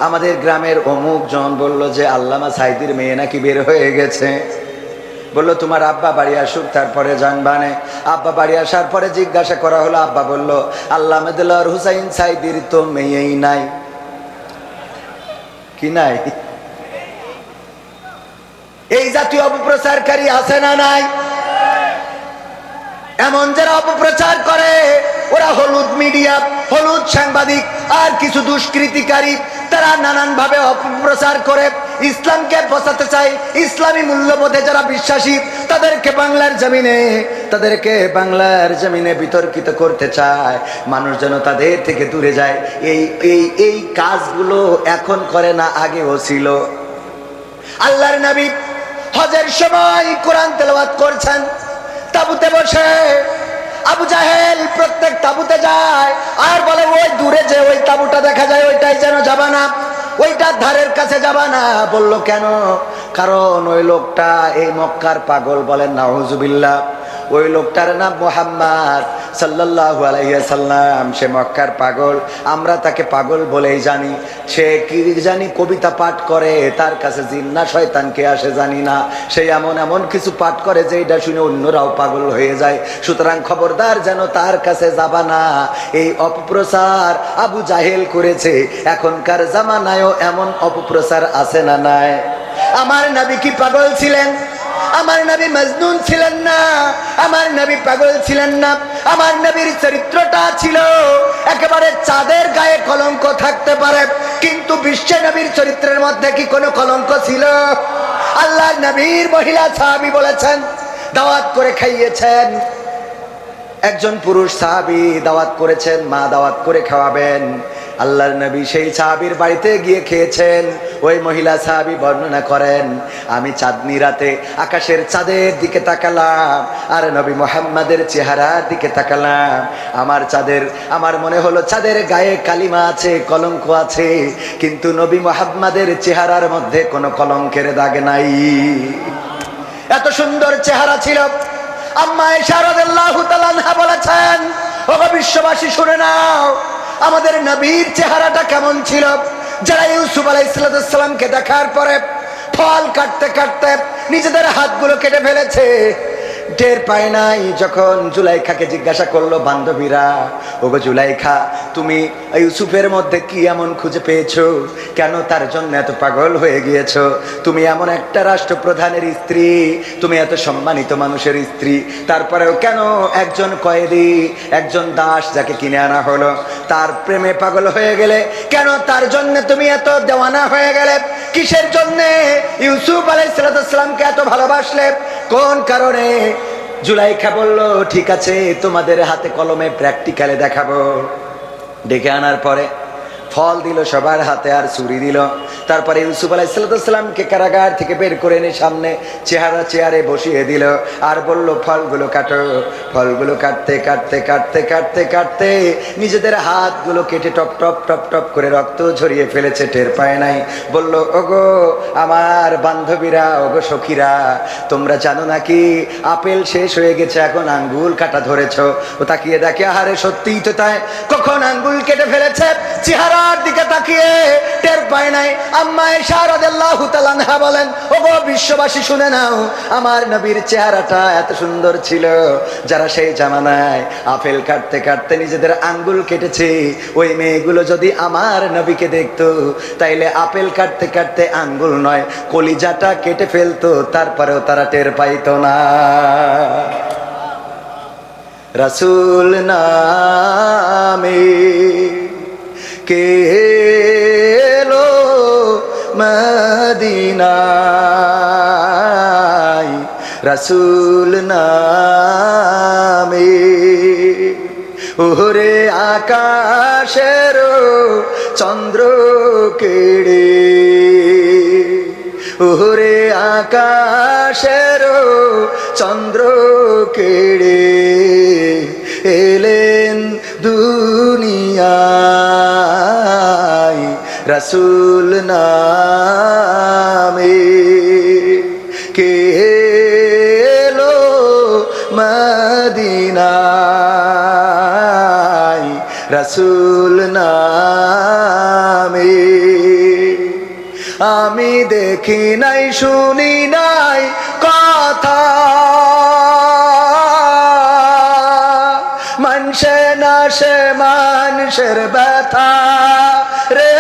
আমাদের গ্রামের অমুক জন বলল যে আল্লামা সাইদির মেয়ে নাকি বের হয়ে গেছে। বললো তোমার আব্বা বাড়ি আসুক তারপরে জানবানে। আব্বা বাড়ি আসার পরে জিজ্ঞাসা করা হলো, আব্বা বলল আল্লামা দেলোয়ার হুসাইন সাইদির তো মেয়েই নাই। কি নাই? এই জাতীয় অপপ্রচারকারী আছে না নাই? এমন যারা অপপ্রচার করে ওরা হলুদ মিডিয়া, হলুদ সাংবাদিক আর কিছু দুষ্কৃতিকারী, তারা নানান ভাবে অপপ্রচার করে ইসলামকে ফসাতে চায়। ইসলামী মূল্যবোধে যারা বিশ্বাসী তাদেরকে বাংলার জমিনে বিতর্কিত করতে চায়, মানুষ যেন তাদের থেকে দূরে যায়। এই কাজগুলো এখন করে না, আগেও ছিল। আল্লাহর নবী হজের সময় কোরআন তেলাওয়াত করছেন তাবুতে বসে, আবু জাহেল প্রত্যেক তাঁবুতে যায় আর বলে ওই দূরে যে ওই তাঁবুটা দেখা যায় ওইটাই যেন যাবা না, ওইটার ধারের কাছে যাবা না। বলল কেন? কারণ ওই লোকটা এই মক্কার পাগল। বলেন নাউজুবিল্লাহ। ওই লোকটার নাম মুহাম্মদ সাল্লাল্লাহু আলাইহি ওয়াসাল্লাম। সে মক্কার পাগল, আমরা তাকে পাগল বলেই জানি। সে কি জানি কবিতা পাঠ করে, তার কাছে জিন না শয়তান কে আসে জানি না। সে এমন এমন কিছু পাঠ করে যে এটা শুনে অন্যরাও পাগল হয়ে যায়। সুতরাং খবরদার যেন তার কাছে যাবা না। এই অপপ্রচার আবু জাহেল করেছে। এখনকার জামানায়ও এমন অপপ্রচার আছে না নাই? আমার নবী কি পাগল ছিলেন? আমার নবী মজনুন ছিলেন না, আমার নবী পাগল ছিলেন না। আমার নবীর চরিত্রটা ছিল একেবারে চাঁদের গায়ে কলঙ্ক থাকতে পারে, কিন্তু বিশ্ব নবীর চরিত্রের মধ্যে কি কোনো কলঙ্ক ছিল? আল্লাহর নবীর মহিলা সাহাবী বলেছেন, দাওয়াত করে খাইয়েছেন। একজন পুরুষ সাহাবী দাওয়াত করেছেন, মা দাওয়াত করে খাওয়াবেন। আল্লাহর নবী সেই সাহাবীর বাড়িতে গিয়ে খেয়েছেন। ওই মহিলা সাহাবী বর্ণনা করেন, আমি চাঁদনি রাতে আকাশের চাঁদের দিকে তাকালাম আর নবী মুহাম্মাদের চেহারার দিকে তাকালাম। আমার মনে হলো চাঁদের গায়ে কালিমা আছে, কলঙ্ক আছে, কিন্তু নবী মুহাম্মাদের চেহারার মধ্যে কোনো কলঙ্কের দাগ নাই। এত সুন্দর চেহারা ছিল। আম্মা আয়েশা রাদিয়াল্লাহু তাআলা আনহা বলেছেন, ওগো বিশ্ববাসী শুনে নাও, আমাদের নবীর চেহারাটা কেমন ছিল। যারা ইউসুফ আলাইহিস সালামকে দেখার পরে ফল কাটতে কাটতে নিজেদের হাতগুলো কেটে ফেলেছে, টের পায় নাই। যখন জুলাইখাকে জিজ্ঞাসা করলো বান্ধবীরা, ওগো জুলাইখা, তুমি ইউসুফের মধ্যে কি এমন খুঁজে পেয়েছো? কেন তার জন্য এত পাগল হয়ে গিয়েছো? তুমি এমন একটা রাষ্ট্রপ্রধানের স্ত্রী, তুমি এত সম্মানিত মানুষের স্ত্রী, তারপরেও কেন একজন কয়েদি, একজন দাস যাকে কিনে আনা হলো, তার প্রেমে পাগল হয়ে গেলে? কেন তার জন্য তুমি এত দেওয়ানা হয়ে গেলে? কিসের জন্য ইউসুফ আলাইহিস সালামকে এত ভালোবাসলে? কোন কারণে? জুলাইখা বলল, ঠিক আছে, তোমাদের হাতে কলমে প্র্যাকটিক্যালে দেখাবো। ডেকে আনার পরে ফল দিল সবার হাতে আর ছুরি দিল। তারপরে ইউসুফ আলাইহিস সালামকে কারাগার থেকে বের করে এনে সামনে চেয়ারে বসিয়ে দিল আর বলল, ফলগুলো কাটো। ফলগুলো কাটতে কাটতে কাটতে কাটতে কাটতে নিজেদের হাতগুলো কেটে টপ টপ টপ টপ করে রক্ত ঝরিয়ে ফেলেছে, টের পায় নাই। বলল, ওগো আমার বান্ধবীরা, ওগো সখীরা, তোমরা জানো নাকি আপেল শেষ হয়ে গেছে, এখন আঙ্গুল কাটা ধরেছো। ও তাকিয়ে দেখে, আহারে সত্যিই তো তাই, কখন আঙ্গুল কেটে ফেলেছে, চেহারার দিকে তাকিয়ে টের পায় নাই। আম্মা আয়েশা রাদিয়াল্লাহু তাআলা আনহা বলেন, ওগো বিশ্ববাসী শুনে নাও, আমার নবীর চেহারাটা এত সুন্দর ছিল। যারা সেই জামানায় আপেল কাটতে কাটতে নিজেদের আঙ্গুল কেটেছে, ওই মেয়েগুলো যদি আমার নবীকে দেখতো, তাইলে আপেল কাটতে কাটতে আঙ্গুল নয়, কলিজাটা কেটে ফেলতো, তারপরেও তারা টের পাইতো না। রাসূল নামে কে এলো মদিনায়, রাসূল নামে। ওরে আকাশের চন্দ্র কেড়ে, ওরে আকাশের চন্দ্র কেড়ে এলেন দুনিয়ায়, রাসূল নামে কে এলো মদিনায়, রাসূল নামে। আমি দেখি নাই শুনি নাই কথা, মানছে না সে মানুষের ব্যথা রে।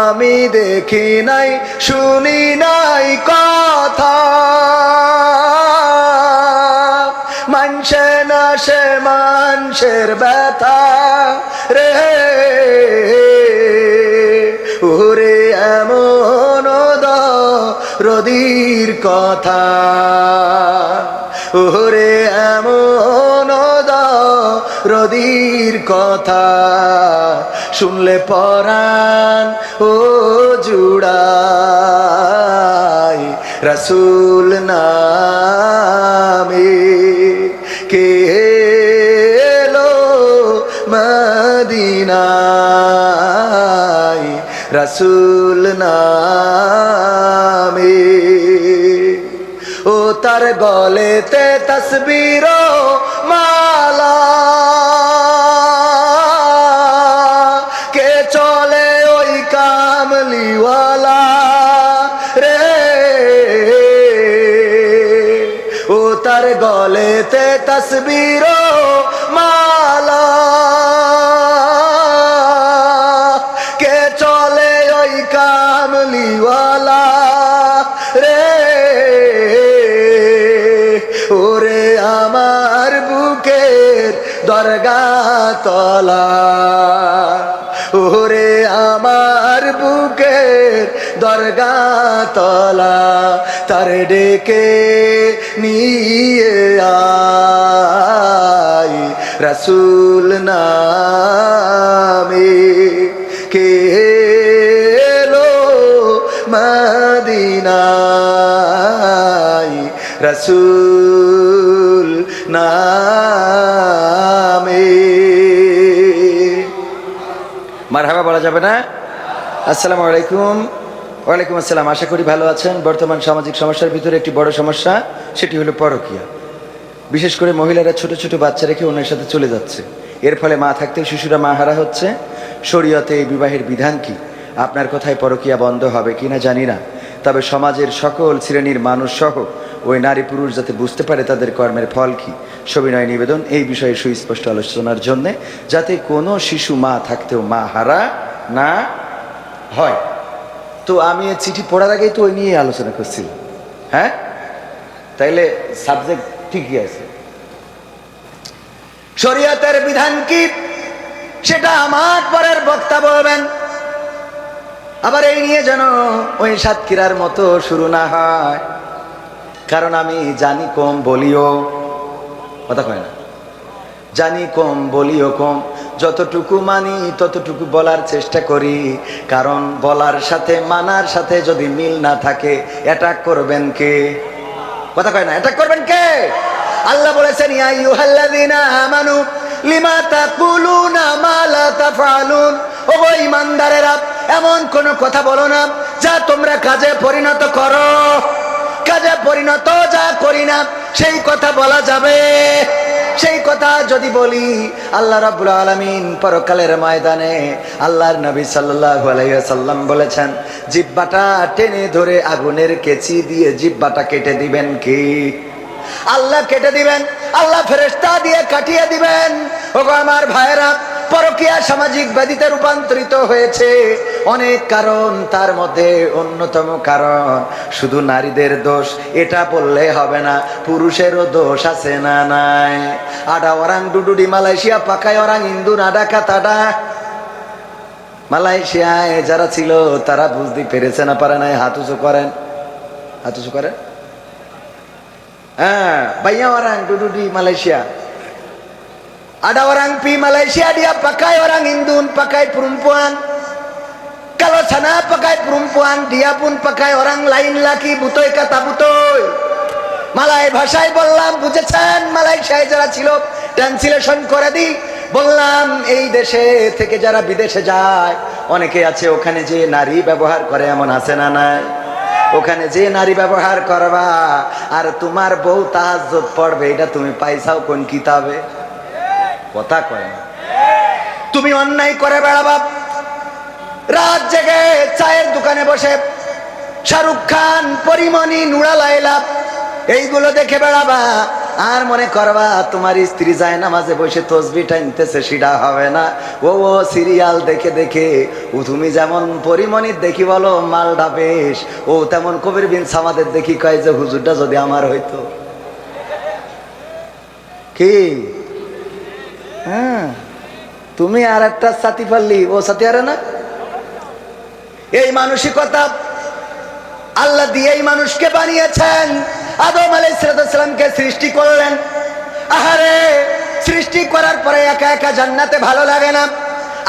আমি দেখি নাই শুনি নাই কথা, মানছে না সে মানুষের ব্যথা রে। ওরে এমন দরদীর কথা, ওরে এমন দরদীর কথা, শুনলে পরাণ ও জুড়ায়, রাসূল না কে এলো মদিনায় রাসূল নামে। ও তার গলেতে তসবির মালা, কে চলে ওই কামলিওয়ালা রে। ও তার গলেতে তসবির মালা, কে চলে ওই কামলিওয়ালা রে। ওরে আমার বুকের দরগা তলা, ওরে আমার বুকের দরগা তলা, তার ডেকে নিয়ে আয় রাসূল নামে। কে এলো মদিনায় রাসূল নামে। মারহাবা বলা যাবে না? আসসালামু আলাইকুম। ওয়ালাইকুম আসসালাম। আশা করি ভালো আছেন। বর্তমান সামাজিক সমস্যার ভিতরে একটি বড় সমস্যা, সেটি হলো পরকীয়া। বিশেষ করে মহিলারা ছোট ছোট বাচ্চা রেখে অন্যের সাথে চলে যাচ্ছে। এর ফলে মা থাকতেও শিশুরা মাহারা হচ্ছে। শরীয়তে এই বিবাহের বিধান কি? আপনার কথায় পরকীয়া বন্ধ হবে কিনা জানি না, তবে সমাজের সকল শ্রেণীর মানুষ সহ ওই নারী পুরুষ যাতে বুঝতে পারে তাদের কর্মের ফল কি, সবিনয় নিবেদন এই বিষয়ে সুস্পষ্ট আলোচনার জন্যে, যাতে কোনো শিশু মা থাকতেও মা হারা না হয়। তো আমি এই চিঠি পড়ার আগেই তো ওই নিয়ে আলোচনা করছিলাম। হ্যাঁ, তাইলে সাবজেক্ট ঠিকই আছে। শরীয়তের বিধান কি সেটা আমার পরের বক্তা বলবেন। আবার এই নিয়ে যেন ওই সাতক্ষীরার মতো শুরু না হয়, কারণ আমি জানি কম বলিও, কথা কয় না, জানি কম বলিও কম, যতটুকু মানি ততটুকু বলার চেষ্টা করি। কারণ বলার সাথে মানার সাথে যদি মিল না থাকে অ্যাটাক করবেন কে? কথা কয় না, অ্যাটাক করবেন কে? আল্লাহ বলেছেন ইয়া আইয়ুহাল্লাযীনা আমানু লিমা তাকুলুনা মা লা তাফআলুন। ও ঈমানদারেরা, এমন কোন কথা বলো না যা তোমরা কাজে পরিণত করো। কাজে পরিণত যা করি না সেই কথা বলা যাবে। সেই কথা যদি বলি, আল্লাহ রাব্বুল আলামিন পরকালের ময়দানে আল্লাহর নবী সাল্লাল্লাহু আলাইহি ওয়াসাল্লাম বলেছেন, জিহ্বাটা টেনে ধরে আগুনের কেচি দিয়ে জিহ্বাটা কেটে দিবেন কি? আল্লাহ কেটে দিবেন, আল্লাহ ফেরেশতা দিয়ে কাটিয়ে দিবেন। ওগো আমার ভাইরা, পরকীয়া সামাজিক ব্যাধিতে রূপান্তরিত হয়েছে অনেক কারণ, তার মধ্যে অন্যতম কারণ শুধু নারীদের দোষ এটা বললে হবে না, পুরুষেরও দোষ আছে না নাই? আডা ওরাং ডুডুডি মালয়েশিয়া পাকায় ওরাং ইন্দু নাডা কাতাডা। মালয়েশিয়ায় যারা ছিল তারা বুঝতে পেরেছে না পারে নাই? হাত উঁচু করেন, হাত উঁচু করেন। হ্যাঁ, ভাইয়া ওরাং ডুডুডি Malaysia, ada orang pi Malaysia dia pakai orang Indun, pakai perempuan. Kalau sana pakai perempuan, dia pun pakai orang lain laki, butoy kata butoy। Malay ভাষায় বললাম, বুঝেছেন? মালয়েশিয়ায় যারা ছিল ট্রান্সলেশন করে দিই, বললাম এই দেশে থেকে যারা বিদেশে যায় অনেকে আছে, ওখানে যে নারী ব্যবহার করে এমন আছে না নাই? ওখানে যে নারী ব্যবহার করবা আর তোমার বউ তাহাজ্জুদ পড়বে, এটা তুমি পাইছাও কোন কিতাবে? কথা কয় না। তুমি অন্যায় করে বেড়াবা, রাত জেগে চায়ের দোকানে বসে শাহরুখ খান, পরিমণি, নুরা লায়লা এইগুলো দেখে বেড়াবা, আর মনে করবা তোমার স্ত্রী যায় নামাজে বসে তসবিহ টানতেছে, সেটা হবে না। ও সিরিয়াল দেখে দেখে ও তুমি যেমন পরিমণির দেখি বলো মালটা বেশ, ও তেমন কবির বিন সামাদের দেখি কয় যে হুজুরটা যদি আমার হইতো। কি? হ্যাঁ, তুমি আর একটা সাথী পারলি, ও সাথী আরে না। এই মানসিকতা আল্লাহ দিয়ে এই মানুষকে বানিয়েছেন। আদম আলাইহিস সালামকে সৃষ্টি করলেন। আহারে, সৃষ্টি করার পরে একা একা জান্নাতে ভালো লাগে না।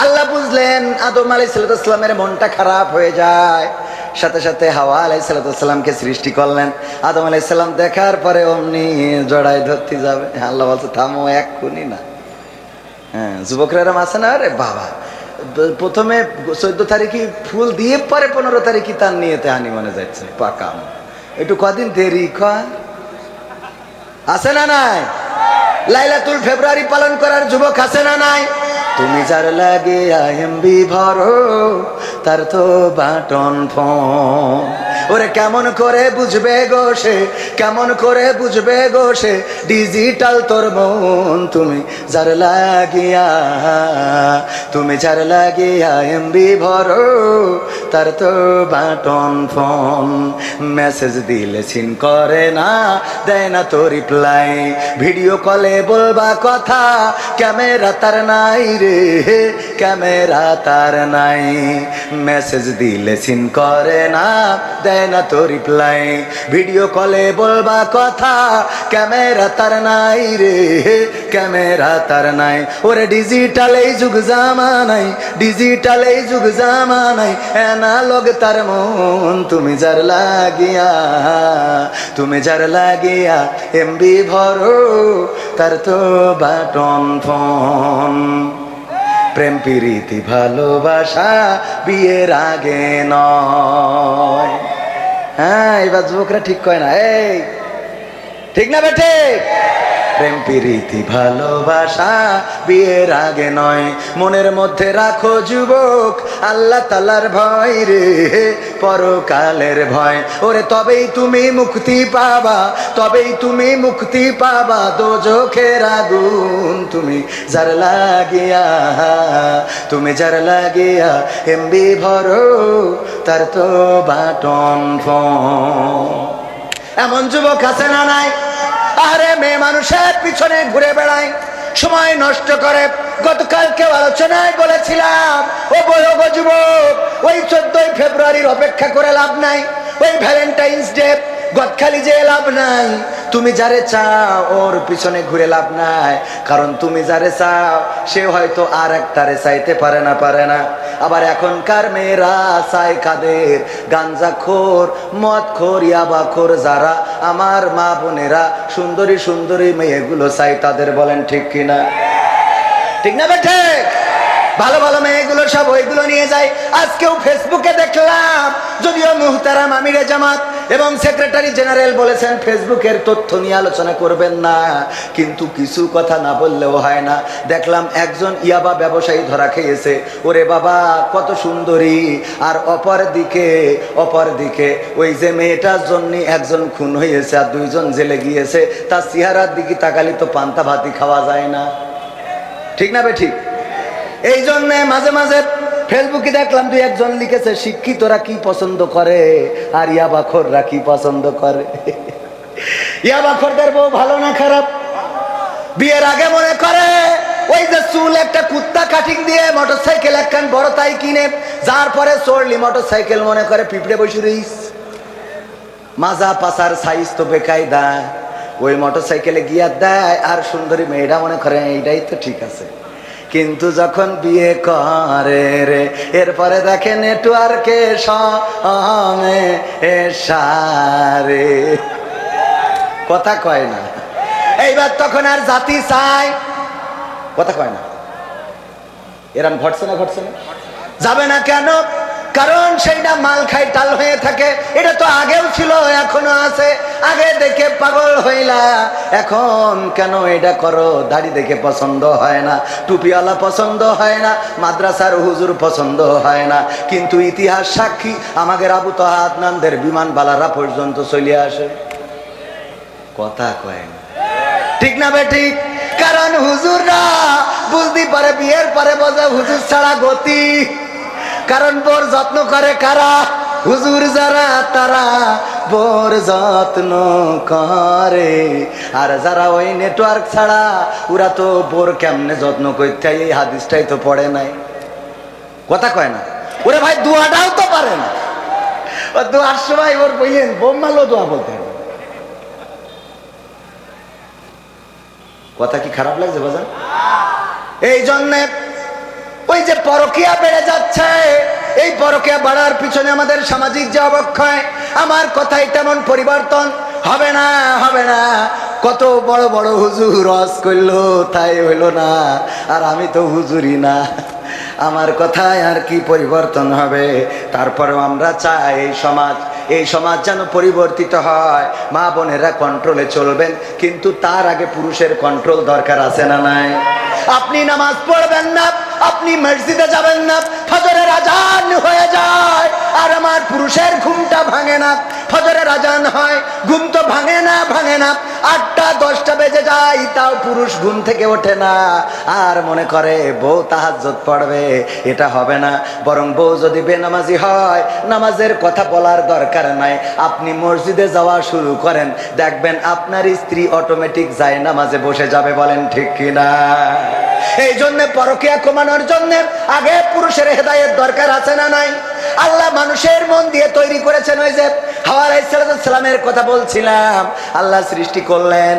আল্লাহ বুঝলেন আদম আলাইহিস সালামের মনটা খারাপ হয়ে যায়, সাথে সাথে হাওয়া আলাইহিসসালামকে সৃষ্টি করলেন। আদম আলাইহিসসালাম দেখার পরে অমনি জড়াই ধরতে যাবে, আল্লাহ বলছে থামো, এক্ষুনি না। হ্যাঁ, যুবকরা এরম আছে না, আরে বাবা প্রথমে 14 তারিখে ফুল দিয়ে পরে 15 তারিখে তার নিয়েতে হানিমুনে যাচ্ছে, পাকা একটু কদিন দেরি আছে না নাই? লাইলাতুল ফেব্রুয়ারি পালন করার যুবক আছে না নাই? তুমি যার লাগে এমবি ভরো তার তো বাটন ফোন। ওরে কেমন করে বুঝবে গো সে, কেমন করে বুঝবে গো সে ডিজিটাল তোর মন। তুমি যার লাগিয়া, তুমি যার লাগিয়া এমবি ভরো তার তো বাটন ফোন। মেসেজ দিলে সিন করে না, দেয় না তো রিপ্লাই, ভিডিও কলে বলবা কথা ক্যামেরা তার নাই রে, ক্যামেরা তার নাই। মেসেজ দিলে সিন করে না, দেয় না তো রিপ্লাই, ভিডিও কলে বলবা কথা ক্যামেরা তার নাই রে, ক্যামেরা তার নাই। ওরে ডিজিটাল এই যুগ জামানাই, ডিজিটাল এই যুগ জামানাই অ্যানালগ তার মন। তুমি যার লাগিয়া, তুমি যার লাগিয়া এমবি ভরো তার তো বাটন ফোন। প্রেম প্রীতি ভালোবাসা বিয়ের আগে নয়। হ্যাঁ, এবার যুবকরা ঠিক কয় না, এই ঠিক না বেঠে? প্রেম প্রীতি ভালোবাসা বিয়ের আগে নয়। মনের মধ্যে রাখো যুবক আল্লাহ তাআলার ভয় রে, পরকালের ভয়। ওরে তবেই তুমি মুক্তি পাবা, তবেই তুমি মুক্তি পাবা দোজখের আগুন। তুমি যার লাগিয়া, তুমি যার লাগিয়া এমবি ভরো তার তো বাটন ফোন। এমন যুবক আছে না নাই? আরে মেয়ে মানুষের পিছনে ঘুরে বেড়ায়, সময় নষ্ট করে। গতকালকে আলোচনায় বলেছিলাম, ও বয়গ যুবক, ওই 14 ফেব্রুয়ারির অপেক্ষা করে লাভ নাই, ওই ভ্যালেন্টাইন্স ডে গদখালি যে লাভ নাই। তুমি যারে চাও ওর পিছনে ঘুরে লাভ নাই, কারণ তুমি যারে চাও সে হয়তো আর একটারে চাইতে পারে না, পারে না। আবার এখনকার মেয়েরা চায় কাদের? গাঞ্জাখোর, মদখোর, ইয়াবাখোর যারা আমার মা বোনেরা সুন্দরী সুন্দরী মেয়েগুলো চাই তাদের। বলেন ঠিক কিনা? ঠিক না বেঠে? ভালো ভালো মেয়েগুলো সব ওইগুলো নিয়ে যায়। আজকেও ফেসবুকে দেখলাম, যদিও মুহতারাম আমিরে জামাত এবং সেক্রেটারি জেনারেল বলেছেন ফেসবুকের তথ্য নিয়ে আলোচনা করবেন না, কিন্তু কিছু কথা না বললেও হয় না। দেখলাম একজন ইয়াবা ব্যবসায়ী ধরা খেয়েছে। ওরে বাবা কত সুন্দরী! আর অপর দিকে ওই যে মেয়েটার জন্য একজন খুন হয়েছে আর 2 জন জেলে গিয়েছে, তার চেহারার দিকে তাকালি তো পান্তা ভাতি খাওয়া যায় না। ঠিক না বে ঠিক? এই জন্য মাঝে মাঝে ফেসবুকে দেখলাম 2 একজন লিখেছে শিক্ষিতরা কি পছন্দ করে আর ইয়াবাখোররা কি পছন্দ করে। ইয়াবাখোরদের বউ ভালো না খারাপ? বিয়ের আগে মনে করে ওই যে চুল একটা কুত্তা কাটিং দিয়ে মোটরসাইকেল একখান বড় তাই কিনে, যার পরে চড়লি মোটরসাইকেল মনে করে পিঁপড়ে বসে রইস। মাজা পাশার সাইজ তো বেকায়দা, ওই মোটরসাইকেলে গিয়া দেয় আর সুন্দরী মেয়েটা মনে করে এইটাই তো ঠিক আছে। কিন্তু যখন বিয়ে করে রে, এরপরে দেখে নেটওয়ার্কে সঙ্গে সারে, কথা কয় না। এইবার তখন আর জাতি চাই, কথা কয় না। এরম ঘটছে না? ঘটছে না? যাবে না কেন? কারণ সেইটা মাল খাই টাল হয়ে থাকে। এটা তো আগেও ছিল, এখনো আছে। আগে দেখে পাগল হইলা, এখন কেন এটা করো? দাড়ি দেখে পছন্দ হয় না, টুপিওয়ালা পছন্দ হয় না, মাদ্রাসার হুজুর পছন্দ হয় না, কিন্তু ইতিহাস সাক্ষী আমাদের আবু তাহা আদনানদের বিমানবালারা পর্যন্ত চলে আসে। কথা কয় না, ঠিক না বেঠিক? কারণ হুজুররা বুঝতে পারে বিয়ের পরে বোঝে হুজুর ছাড়া গতি। কারণ বোর যত্ন করে কারা? হুজুর যারা তারা বোর যত্ন করে। আর যারা ওই নেটওয়ার্ক ছাড়া ওরা তো বোর কেমনে যত্ন করতে, এই হাদিসটাই তো পড়ে নাই। কথা কয় না? ওরে ভাই দোয়াটাও তো পারে না। ও দোয়ার সময় ওর বললেন বোম্মালো দোয়া বলতে হবে। কথা কি খারাপ লাগছে বাজান? এই জন্যে ওই যে পরকিয়া বেড়ে যাচ্ছে, এই পরকীয়া বাড়ার পিছনে আমাদের সামাজিক যে অবক্ষয়, আমার কথাই তেমন পরিবর্তন হবে না, হবে না। কত বড় বড় হুজুর ওয়াজ করলো, তাই হইলো না। আর আমি তো হুজুরই না, আমার কথায় আর কি পরিবর্তন হবে? তারপরেও আমরা চাই এই সমাজ যেন পরিবর্তিত হয়। মা বোনেরা কন্ট্রোলে চলবেন, কিন্তু তার আগে পুরুষের কন্ট্রোল দরকার আছে না নাই? আপনি নামাজ পড়বেন না, আপনি মসজিদে যাবেন না, ফজরের আজান হয়ে যায় আর আমার পুরুষের ঘুমটা ভাঙে না। ফজরের আজান হয়, ঘুম তো ভাঙে না, ভাঙে না। 8টা 10টা বেজে যায়, তাও পুরুষ ঘুম থেকে ওঠে না, আর মনে করে বউ তাহাজ্জুদ পড়বে। এটা হবে না। বরং বউ যদি বেনামাজি হয়, নামাজের কথা বলার দরকার নাই। আপনি মসজিদে যাওয়া শুরু করেন, দেখবেন আপনার স্ত্রী অটোমেটিক যায় নামাজে বসে যাবে। বলেন ঠিক কিনা? এই জন্য পরকীয়া কমানোর জন্য আগে পুরুষের হেদায়েত দরকার আছে না নাই? আল্লাহ মানুষের মন দিয়ে তৈরি করেছেন। ওই যে হাওয়া আলাইহিস সালামের কথা বলছিলাম, আল্লাহ সৃষ্টি করলেন,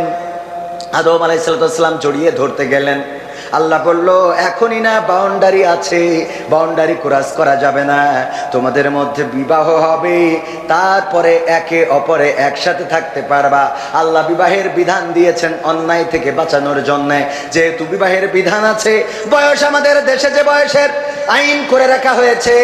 আদম আলাইহিস সালাম জড়িয়ে ধরতে গেলেন। আল্লাহ বলল, এখনই না, বাউন্ডারি আছে, বাউন্ডারি ক্রস করা যাবে না। তোমাদের মধ্যে বিবাহ হবে, তারপরে একে অপরে একসাথে থাকতে পারবা। আল্লাহ বিবাহের বিধান দিয়েছেন অন্যায় থেকে বাঁচানোর জন্য। যেহেতু বিবাহের বিধান আছে, বয়স আমাদের দেশে যে বয়সের আইন করে রাখা হয়েছে,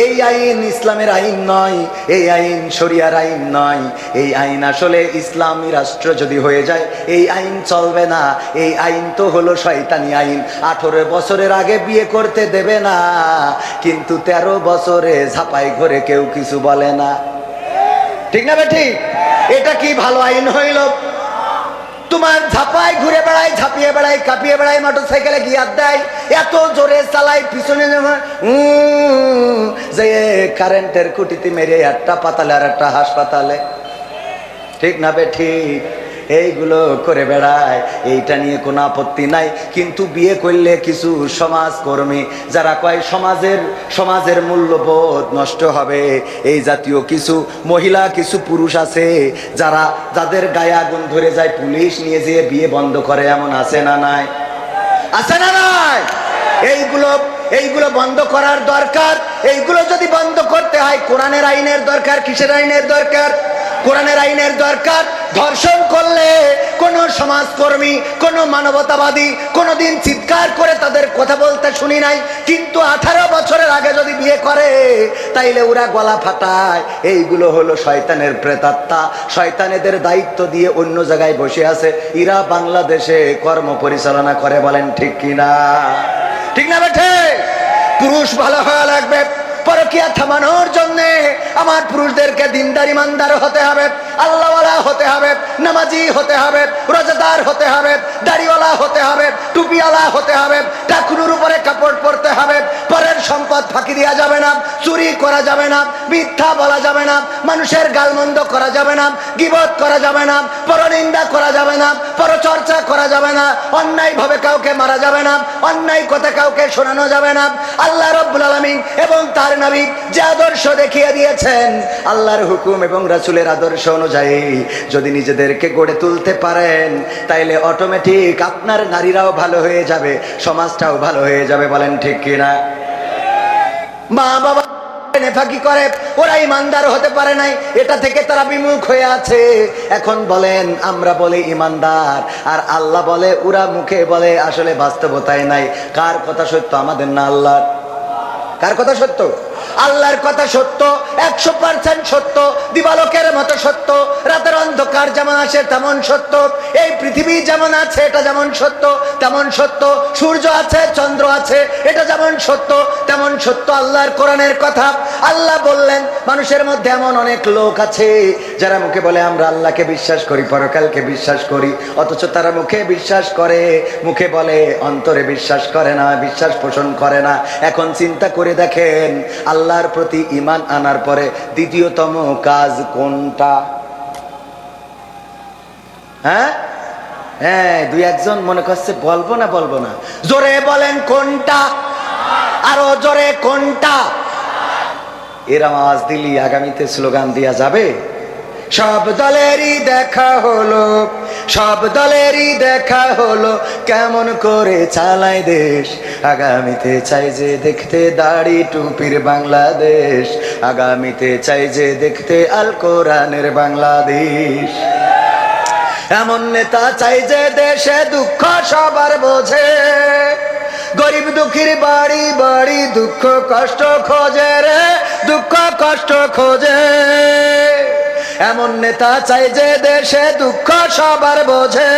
এই আইন ইসলামের আইন নয়, এই আইন শরিয়ার আইন নয়। এই আইন আসলে ইসলামী রাষ্ট্র যদি হয়ে যায়, এই আইন চলবে না। এই আইন তো হলো শয়তানি আইন। 18 বছরের আগে বিয়ে করতে দেবে না, কিন্তু 13 বছরে ঝাপাই ঘরে কেউ কিছু বলে না। ঠিক না বেঠি? এটা কি ভালো আইন হইল? তোমার ঝাপায় ঘুরে বেড়ায়, ঝাঁপিয়ে বেড়ায়, কাঁপিয়ে বেড়ায়, মোটরসাইকেলে গিয়ার দেয়, এত জোরে চালায়, পিছনে যে কারেন্টের খুঁটিতে মেরে একটা পাতালে আর একটা হাসপাতালে। ঠিক না বেঠিক? এইগুলো করে বেড়ায়, এইটা নিয়ে কোনো আপত্তি নাই। কিন্তু বিয়ে করলে কিছু সমাজকর্মী যারা কয় সমাজের মূল্যবোধ নষ্ট হবে, এই জাতীয় কিছু মহিলা, কিছু পুরুষ আছে যাদের গায়ে আগুন ধরে যায়, পুলিশ নিয়ে যেয়ে বিয়ে বন্ধ করে। এমন আছে না নাই? আছে না নাই? এইগুলো বন্ধ করার দরকার। এইগুলো যদি বন্ধ করতে হয়, কোরআনের আইনের দরকার। কিসের আইনের দরকার? কোরআনের আইনের দরকার। ধর্ষণ করলে কোন সমাজকর্মী, কোন মানবতাবাদী কোনদিন চিৎকার করে তাদের কথা বলতে শুনি নাই। কিন্তু 18 বছরের আগে যদি বিয়ে করে, তাইলে ওরা গলা ফাটায়। এইগুলো হলো শয়তানের প্রেতাত্মা। শয়তানেদের দায়িত্ব দিয়ে অন্য জায়গায় বসে আছে, এরা বাংলাদেশে কর্ম পরিচালনা করে। বলেন ঠিক কিনা? ঠিক না বেঠে? পুরুষ ভালো হওয়া লাগবে। পরকীয়া থামানোর জন্য আমার পুরুষদেরকে দিনদার ইমানদার হতে হবে, আল্লাহওয়ালা হতে হবে, নামাজি হতে হবে, রোজাদার হতে হবে, দাড়িওয়ালা হতে হবে, টুপিওয়ালা হতে হবে, টাকুনুর উপরে কাপড় পরতে হবে, পরের সম্পদ ফাঁকি দেওয়া যাবে না, চুরি করা যাবে না, মিথ্যা বলা যাবে না, মানুষের গালমন্দ করা যাবে না, গীবত করা যাবে না, পরনিন্দা করা যাবে না, পরচর্চা করা যাবে না, অন্যায় ভাবে কাউকে মারা যাবে না, অন্যায় কথা কাউকে শোনানো যাবে না। আল্লাহ রাব্বুল আলামিন এবং তার নবী যে আদর্শ দেখিয়ে দিয়েছেন, আল্লাহর হুকুম এবং রাসূলের আদর্শ অনুযায়ী যদি নিজেদেরকে গড়ে তুলতে পারেন, তাইলে অটোমেটিক আপনার নারীরাও ভালো হয়ে যাবে, সমাজটাও ভালো হয়ে যাবে। বলেন ঠিক কিনা? মা বাবা নেফাকি করে, ওরা ইমানদার হতে পারে নাই, এটা থেকে তারা বিমুখ হয়ে আছে। এখন বলেন, আমরা বলে ইমানদার, আর আল্লাহ বলে, ওরা মুখে বলে, আসলে বাস্তবতায় নাই। কার কথা সত্য? আমাদের না আল্লাহর? কার কথা সত্য? আল্লাহর কথা সত্য, 100% সত্য, দিবালোকের মতো সত্য। রাতের অন্ধকার যেমন আসে তেমন সত্য, এই পৃথিবী যেমন আছে এটা যেমন সত্য তেমন সত্য, সূর্য আছে, চন্দ্র আছে, এটা যেমন সত্য তেমন সত্য আল্লাহর কোরআনের কথা। আল্লাহ বললেন, মানুষের মধ্যে এমন অনেক লোক আছে যারা মুখে বলে আমরা আল্লাহকে বিশ্বাস করি, পরকালকে বিশ্বাস করি, অথচ তারা মুখে বিশ্বাস করে, মুখে বলে, অন্তরে বিশ্বাস করে না, বিশ্বাস পোষণ করে না। এখন চিন্তা করে দেখেন, আল্লাহর প্রতি ঈমান আনার পরে দ্বিতীয়তম কাজ কোনটা? হ্যাঁ, দুই একজন মনে করছে বলবো না, জোরে বলেন কোনটা? আরো জোরে কোনটা? এর আওয়াজ দিলি আগামীতে স্লোগান দেয়া যাবে। সব দলেরই দেখা হলো, সব দলেরই দেখা হলো কেমন করে চালায় দেশ। আগামীতে চাই যে দেখতে দাড়ি টুপির বাংলাদেশ। আগামীতে চাই যে দেখতে আল কোরআনের বাংলাদেশ। এমন নেতা চাই যে দেশে দুঃখ সবার বোঝে, গরিব দুঃখীর বাড়ি বাড়ি দুঃখ কষ্ট খোঁজে রে, দুঃখ কষ্ট খোঁজে। এমন নেতা চাই যে দেশে দুঃখ সবার বোঝে,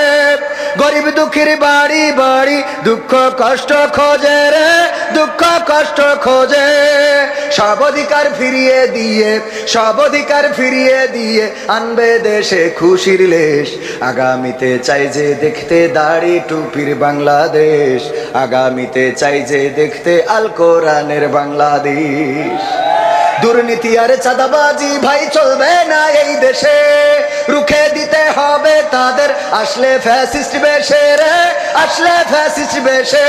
গরিব দুঃখীর বাড়ি বাড়ি দুঃখ কষ্ট খোঁজে রে, দুঃখ কষ্ট খোঁজে। সব অধিকার ফিরিয়ে দিয়ে, সব অধিকার ফিরিয়ে দিয়ে আনবে দেশে খুশির লেশ। আগামীতে চাই যে দেখতে দাড়ি টুপির বাংলাদেশ। আগামীতে চাই যে দেখতে আল কোরআনের বাংলাদেশ। দুর্নীতি আর চাঁদাবাজি ভাই চলবে না এই দেশে, রুখে দিতে হবে তাদের আসলে ফ্যাসিস্ট বেশে রে, আসলে ফ্যাসিস্ট বেশে।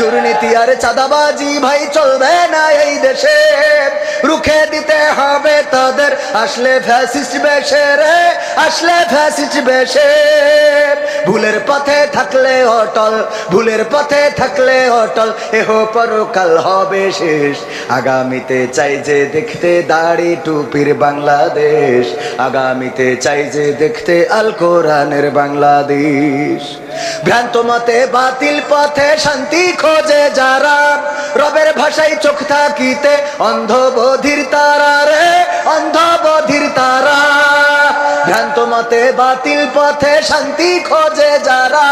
দুর্নীতি আর চাঁদাবাজি ভাই চলবে না এই দেশে, রুখে দিতে হবে তাদের আসলে ফ্যাসিস্ট বেশে রে, আসলে ফ্যাসিস্ট বেশে। ভুলের পথে থাকলে অটল, ভুলের পথে থাকলে অটল, এহ পরকাল হবে শেষ। আগামীতে চাই যে দেখতে দাড়ি টুপির বাংলাদেশ। আগামীতে চাই যে দেখতে আল কোরআনের বাংলাদেশ। ভ্রান্ত মতে বাতিল পথে শান্তি খোঁজে যারা, রবের ভাষায় চোখ থাকিতে অন্ধ বধির তারা রে, অন্ধ বধির তারা। ভ্রান্ত মতে বাতিল পথে শান্তি খোঁজে যারা,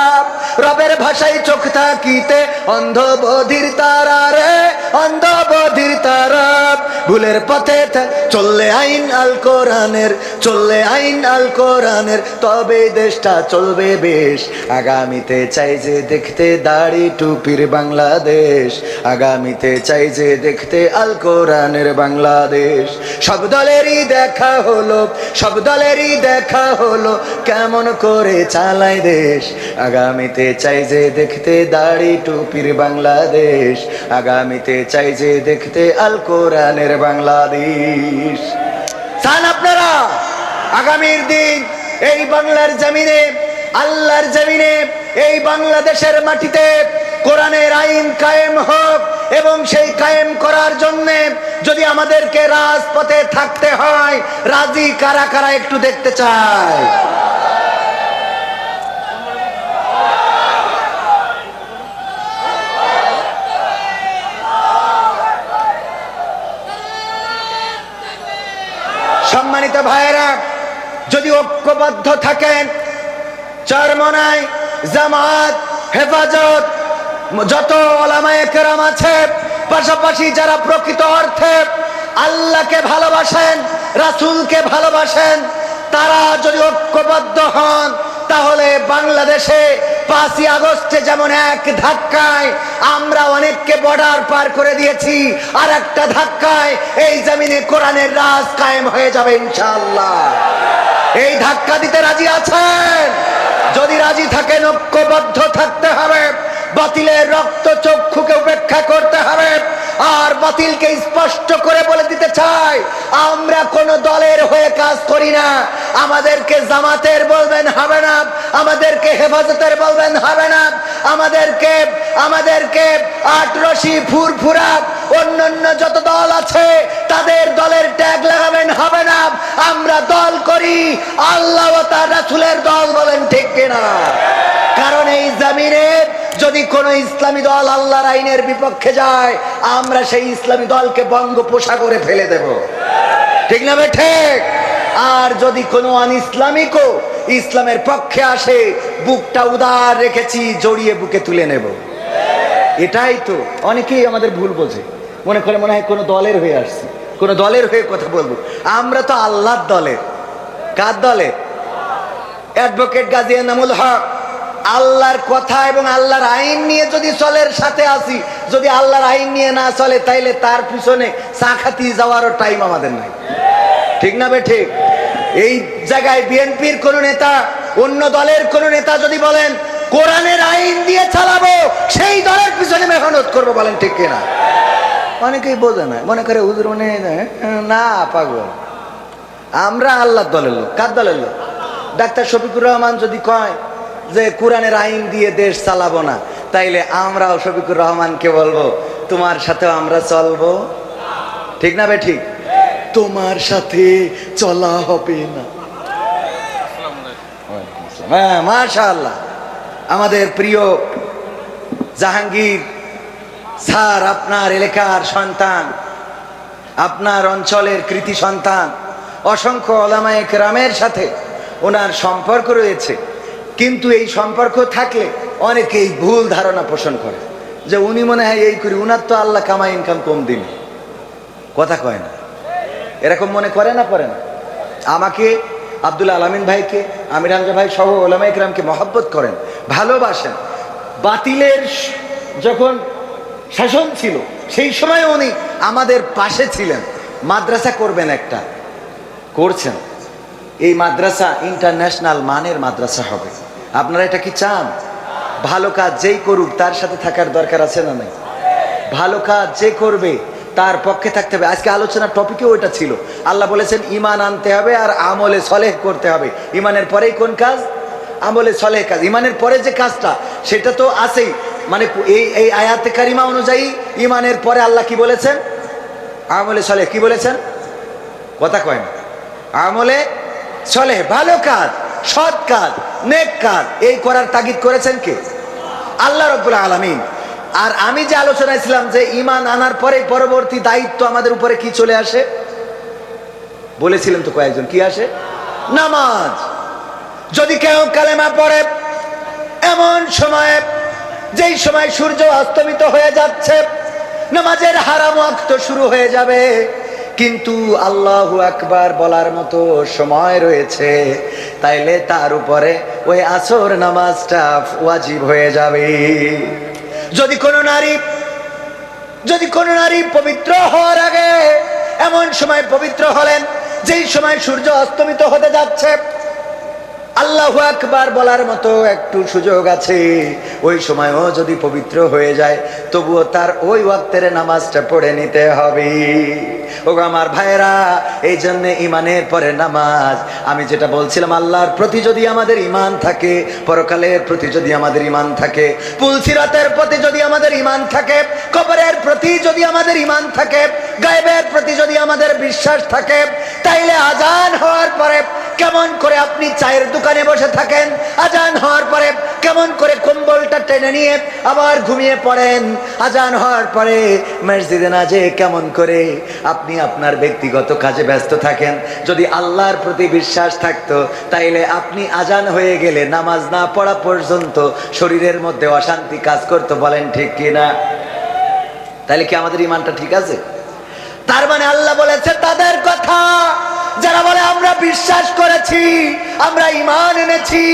রবের ভাষায় চোখ থাকিতে অন্ধ বধির তারা রে, অন্ধ বধির তারা। ভুলের পথে চললে আইন আল কোরআনের, চললে আইন আল কোরআনের, তবে দেশটা চলবে বেশ। আগামীতে চাই যে দেখতে দাড়ি টুপির বাংলাদেশ। আগামীতে চাই যে দেখতে আল কোরআনের বাংলাদেশ। সব দলেরই দেখা হলো, সব দলেরই দেখা হলো কেমন করে চালায় দেশ। আগামীতে চাই যে দেখতে দাড়ি টুপির বাংলাদেশ। আগামীতে চাই যে দেখতে আল কোরআনের বাংলাদেশ। চান আপনারা আগামীর দিন এই বাংলার জমিনে, আল্লাহর জমিনে, এই বাংলাদেশের মাটিতে কোরআনের আইন কায়েম হোক, এবং সেই কায়েম করার জন্য যদি আমাদেরকে রাজপথে থাকতে হয়, রাজি কারা কারা একটু দেখতে চায়? সম্মানিত ভাইয়েরা, যদি ঐক্যবদ্ধ থাকেন, চরমনাই, জামাত, হেফাজত, যত ওলামায়ে কেরাম আছে, পাশাপাশি যারা প্রকৃত অর্থে আল্লাহকে ভালোবাসেন, রাসূলকে ভালোবাসেন, তারা যদি ঐক্যবদ্ধ হন, তাহলে বাংলাদেশে 5ই আগস্টে যেমন এক ধাক্কায় আমরা অনেককে বর্ডার পার করে দিয়েছি, আর একটা ধাক্কায় এই জমিনে কোরআনের রাজ কায়েম হয়ে যাবে ইনশাআল্লাহ। এই ধাক্কা দিতে রাজি আছেন? যদি রাজি থাকেন, ঐক্যবদ্ধ থাকতে হবে, বাতিলের রক্ত চক্ষুকে উপেক্ষা করতে হবে। আর বাতিলকে স্পষ্ট করে বলে দিতে চাই, আমরা কোন দলের হয়ে কাজ করি না। আমাদেরকে জামাতের বলবেন হবে না, আমাদেরকে হেফাজতের বলবেন হবে না, আমাদেরকে আটরশি, ফুরফুরা, অন্যান্য যত দল আছে তাদের দলের ট্যাগ লাগাবেন হবে না। আমরা দল করি আল্লাহ ও তার রাসূলের দল, বলেন ঠিক কিনা? কারণ এই জমিনে যদি কোন ইসলামী দল আল্লাহর আইনের বিপক্ষে যায়, আমরা সেই ইসলামী দলকে বঙ্গোপসাগরে ফেলে দেব, ঠিক না ঠিক? আর যদি কোনো অনইসলামিকও ইসলামের পক্ষে আসে, বুকটা উদার রেখেছি, জড়িয়ে বুকে তুলে নেব। এটাই তো অনেকেই আমাদের ভুল বোঝে, মনে করে মনে হয় কোনো দলের হয়ে আসছে, কোনো দলের হয়ে কথা বলবো। আমরা তো আল্লাহর দলের। কার দলের? অ্যাডভোকেট গাজী এনামুল হক। আল্লাহর কথা এবং আল্লাহর আইন নিয়ে যদি চলের সাথে আসি, যদি আল্লাহর আইন নিয়ে না চলে, তাইলে তার পিছনে চা খাতি যাওয়ারও টাইম আমাদের নাই, ঠিক না বে ঠিক? এই জায়গায় বিএনপির কোন নেতা, অন্য দলের কোন নেতা যদি বলেন কোরআনের আইন দিয়ে চালাবো, সেই দলের পিছনে মেহনত করবো, বলেন ঠিক কিনা? অনেকেই বোঝে না, মনে করে হুজুর মনে না, পাগল। আমরা আল্লাহর দলের লোক। কার দলের লোক? ডাক্তার শফিকুর রহমান যদি কয় যে কোরআনের আইন দিয়ে দেশ চালাবো না, তাইলে আমরাও শফিকুর রহমানকে বলবো তোমার সাথেও আমরা চলবো। ঠিক না বে ঠিক? তোমার সাথে চলা হবে না। হ্যাঁ, মাশাআল্লাহ। আমাদের প্রিয় জাহাঙ্গীর স্যার আপনার এলাকার সন্তান, আপনার অঞ্চলের কৃতি সন্তান, অসংখ্য ওলামায়ে কেরামের সাথে ওনার সম্পর্ক রয়েছে। কিন্তু এই সম্পর্ক থাকলে অনেকেই ভুল ধারণা পোষণ করে যে উনি মনে হয় এই করি, উনার তো আল্লাহ কামাই ইনকাম কম দিন, কথা কয় না, এরকম মনে করে না করে না। আমাকে, আব্দুল আলামিন ভাইকে, আমির হামজা ভাই সহ ওলামায়ে কেরামকে মহব্বত করেন, ভালোবাসেন। বাতিলের যখন শাসন ছিল সেই সময় উনি আমাদের পাশে ছিলেন। মাদ্রাসা করবেন একটা, করছেন। এই মাদ্রাসা ইন্টারন্যাশনাল মানের মাদ্রাসা হবে। আপনারা এটা কি চান? ভালো কাজ যেই করুক তার সাথে থাকার দরকার আছে না নাই? ভালো কাজ যে করবে তার পক্ষে থাকতে হবে। আজকে আলোচনার টপিকেও ওইটা ছিল। আল্লাহ বলেছেন ইমান আনতে হবে আর আমলে সলেহ করতে হবে। ইমানের পরেই কোন কাজ? আমলে সলেহ কাজ। ইমানের পরে যে কাজটা সেটা তো আছেই, মানে এই আয়াতে কারিমা অনুযায়ী ইমানের পরে আল্লাহ কি বলেছেন? আমলে সলেহ। কি বলেছেন? কথা কয় না। আমলে সলেহ, ভালো কাজ, সৎ কাজ, নেক কাজ, এই করার তাগিদ করেছেন কে? আল্লাহ রাব্বুল আলামিন। আর আমি যে আলোচনায় ছিলাম যে ঈমান আনার পরে পরবর্তী দায়িত্ব আমাদের উপরে কি চলে আসে, বলেছিলেন তো কয়েকজন, কি আসে? নামাজ। যদি কেউ কালেমা পড়ে এমন সময়ে, যেই সময় সূর্য অস্তমিত হয়ে যাচ্ছে, নামাজের হারাম ওয়াক্ত শুরু হয়ে যাবে, কিন্তু আল্লাহু আকবার বলার মতো সময় রয়েছে, তাইলে তার উপরে ওই আসর নামাজটা ওয়াজিব হয়ে যাবে। যদি কোনো নারী পবিত্র হওয়ার আগে এমন সময় পবিত্র হলেন যেই সময় সূর্য অস্তমিত হতে যাচ্ছে, আল্লাহু আকবার বলার মতো একটু সুযোগ আছে, ওই সময়ও যদি পবিত্র হয়ে যায় তবুও তার ওই ওয়াক্তের নামাজটা পড়ে নিতে হবে। ওগো আমার ভাইরা, এই জন্য ইমানের পরে নামাজ। আমি যেটা বলছিলাম, আল্লাহর প্রতি যদি আমাদের ইমান থাকে, পরকালের প্রতি যদি আমাদের ইমান থাকে, পুলসিরাতের প্রতি যদি আমাদের ইমান থাকে, কবরের প্রতি যদি আমাদের ইমান থাকে, গায়েবের প্রতি যদি আমাদের বিশ্বাস থাকে, তাইলে আজান হওয়ার পরে কেমন করে আপনি চায়ের দোকানে বসে থাকেন, আজান হওয়ার পরে কেমন করে কম্বলটা টেনে নিয়ে আবার ঘুমিয়ে পড়েন, আজান হওয়ার পরে মসজিদে না যেয়ে কেমন করে আপনি আপনার ব্যক্তিগত কাজে ব্যস্ত থাকেন। যদি আল্লাহর প্রতি বিশ্বাস থাকতো তাইলে আপনি আজান হয়ে গেলে নামাজ না পড়া পর্যন্ত শরীরের মধ্যে অশান্তি কাজ করতো। বলেন ঠিক কিনা? তাইলে কি আমাদের ইমানটা ঠিক আছে? তার মানে আল্লাহ বলেছে তাদের কথা যারা বলে আমরা বিশ্বাস করেছি, আমরা ঈমান এনেছি,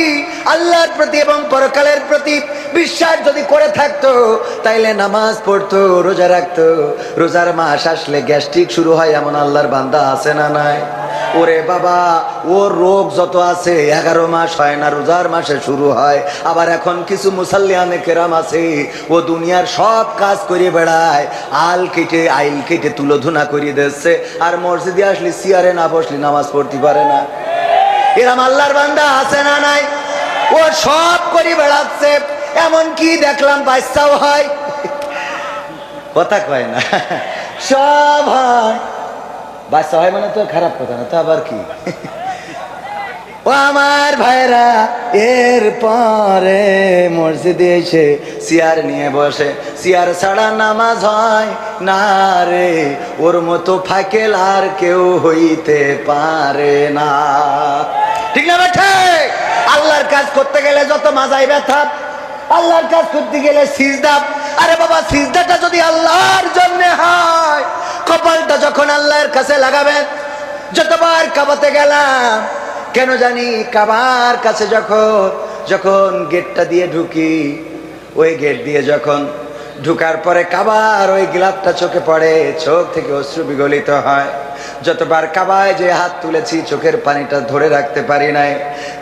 আল্লাহর প্রতি এবং পরকালের প্রতি বিশ্বাস যদি করে থাকতো তাইলে নামাজ পড়তো, রোজা রাখতো। রোজার মাস আসলে গ্যাস্ট্রিক শুরু হয় এমন আল্লাহর বান্দা আছে না নাই? ওরে বাবা, ওর রোগ যত আছে 11 মাস হয় না, রোজার মাসে শুরু হয়। আবার এখন কিছু মুসাল্লিয়ানে কেরাম আছে, ও দুনিয়ার সব কাজ করে বেড়ায়, আইল কেটে তুলো ধুনা করিয়ে দিচ্ছে, আর মসজিদে আসলে চেয়ারে না বসলে নামাজ পড়তে পারে না। এরম আল্লাহর বান্দা আছে না নাই? ও সব করে বেড়াচ্ছে, এমন কি দেখলাম বাচ্চাও হয়, কথা কয় না, সব হয়। বাচ্চা হয় মানে তো খারাপ কথা না, তো আবার কি? ও আমার ভাইরা, এর পরে মসজিদে এসে চেয়ার নিয়ে বসে, চেয়ার ছাড়া নামাজ হয় না রে, ওর মতো ফাকেল আর কেউ হইতে পারে না। ঠিক না বেঠে? আল্লাহর কাজ করতে গেলে যত মাজায় ব্যথা, আল্লাহর কাজ করতে গেলে সিজদা। আরে বাবা, সিজদাটা যদি আল্লাহর জন্য হয়, কপালটা যখন আল্লাহর কাছে লাগাবেন। যতবার কাবাতে গেলাম, কেন জানি কাবার কাছে যখন গেটটা দিয়ে ঢুকি, ওই গেট দিয়ে যখন ঢুকার পরে কাবার ওই গ্লাসটা চোখে পড়ে, চোখ থেকে অশ্রু বিগলিত হয়। যতবার কাবায় যে হাত তুলেছি চোখের পানিটা ধরে রাখতে পারি নাই।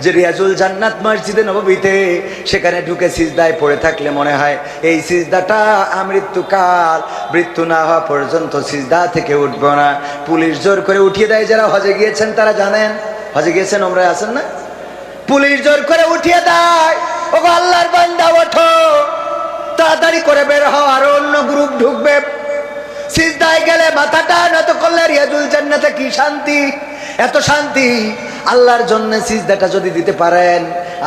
যে রিয়াজুল জান্নাত মসজিদে নববীতে, সেখানে ঢুকে সিজদায় পড়ে থাকলে মনে হয় এই সিজদাটা আমৃত্যুকাল, মৃত্যু না হওয়া পর্যন্ত সিজদা থেকে উঠবো না। পুলিশ জোর করে উঠিয়ে দেয়। যারা হজে গিয়েছেন তারা জানেন, হজে গিয়েছেন, ওমরায় আছেন না, পুলিশ জোর করে উঠিয়ে দেয়, ওগো আল্লাহর বান্দা ওঠো, তাড়াতাড়ি করে বের হও, আর অন্য গ্রুপ ঢুকবে। সিজদায় গেলে মাথাটা নত করলে রিয়াজুল জান্নাতে কি শান্তি, এত শান্তি। আল্লাহর জন্য সিজদাটা যদি দিতে পারেন,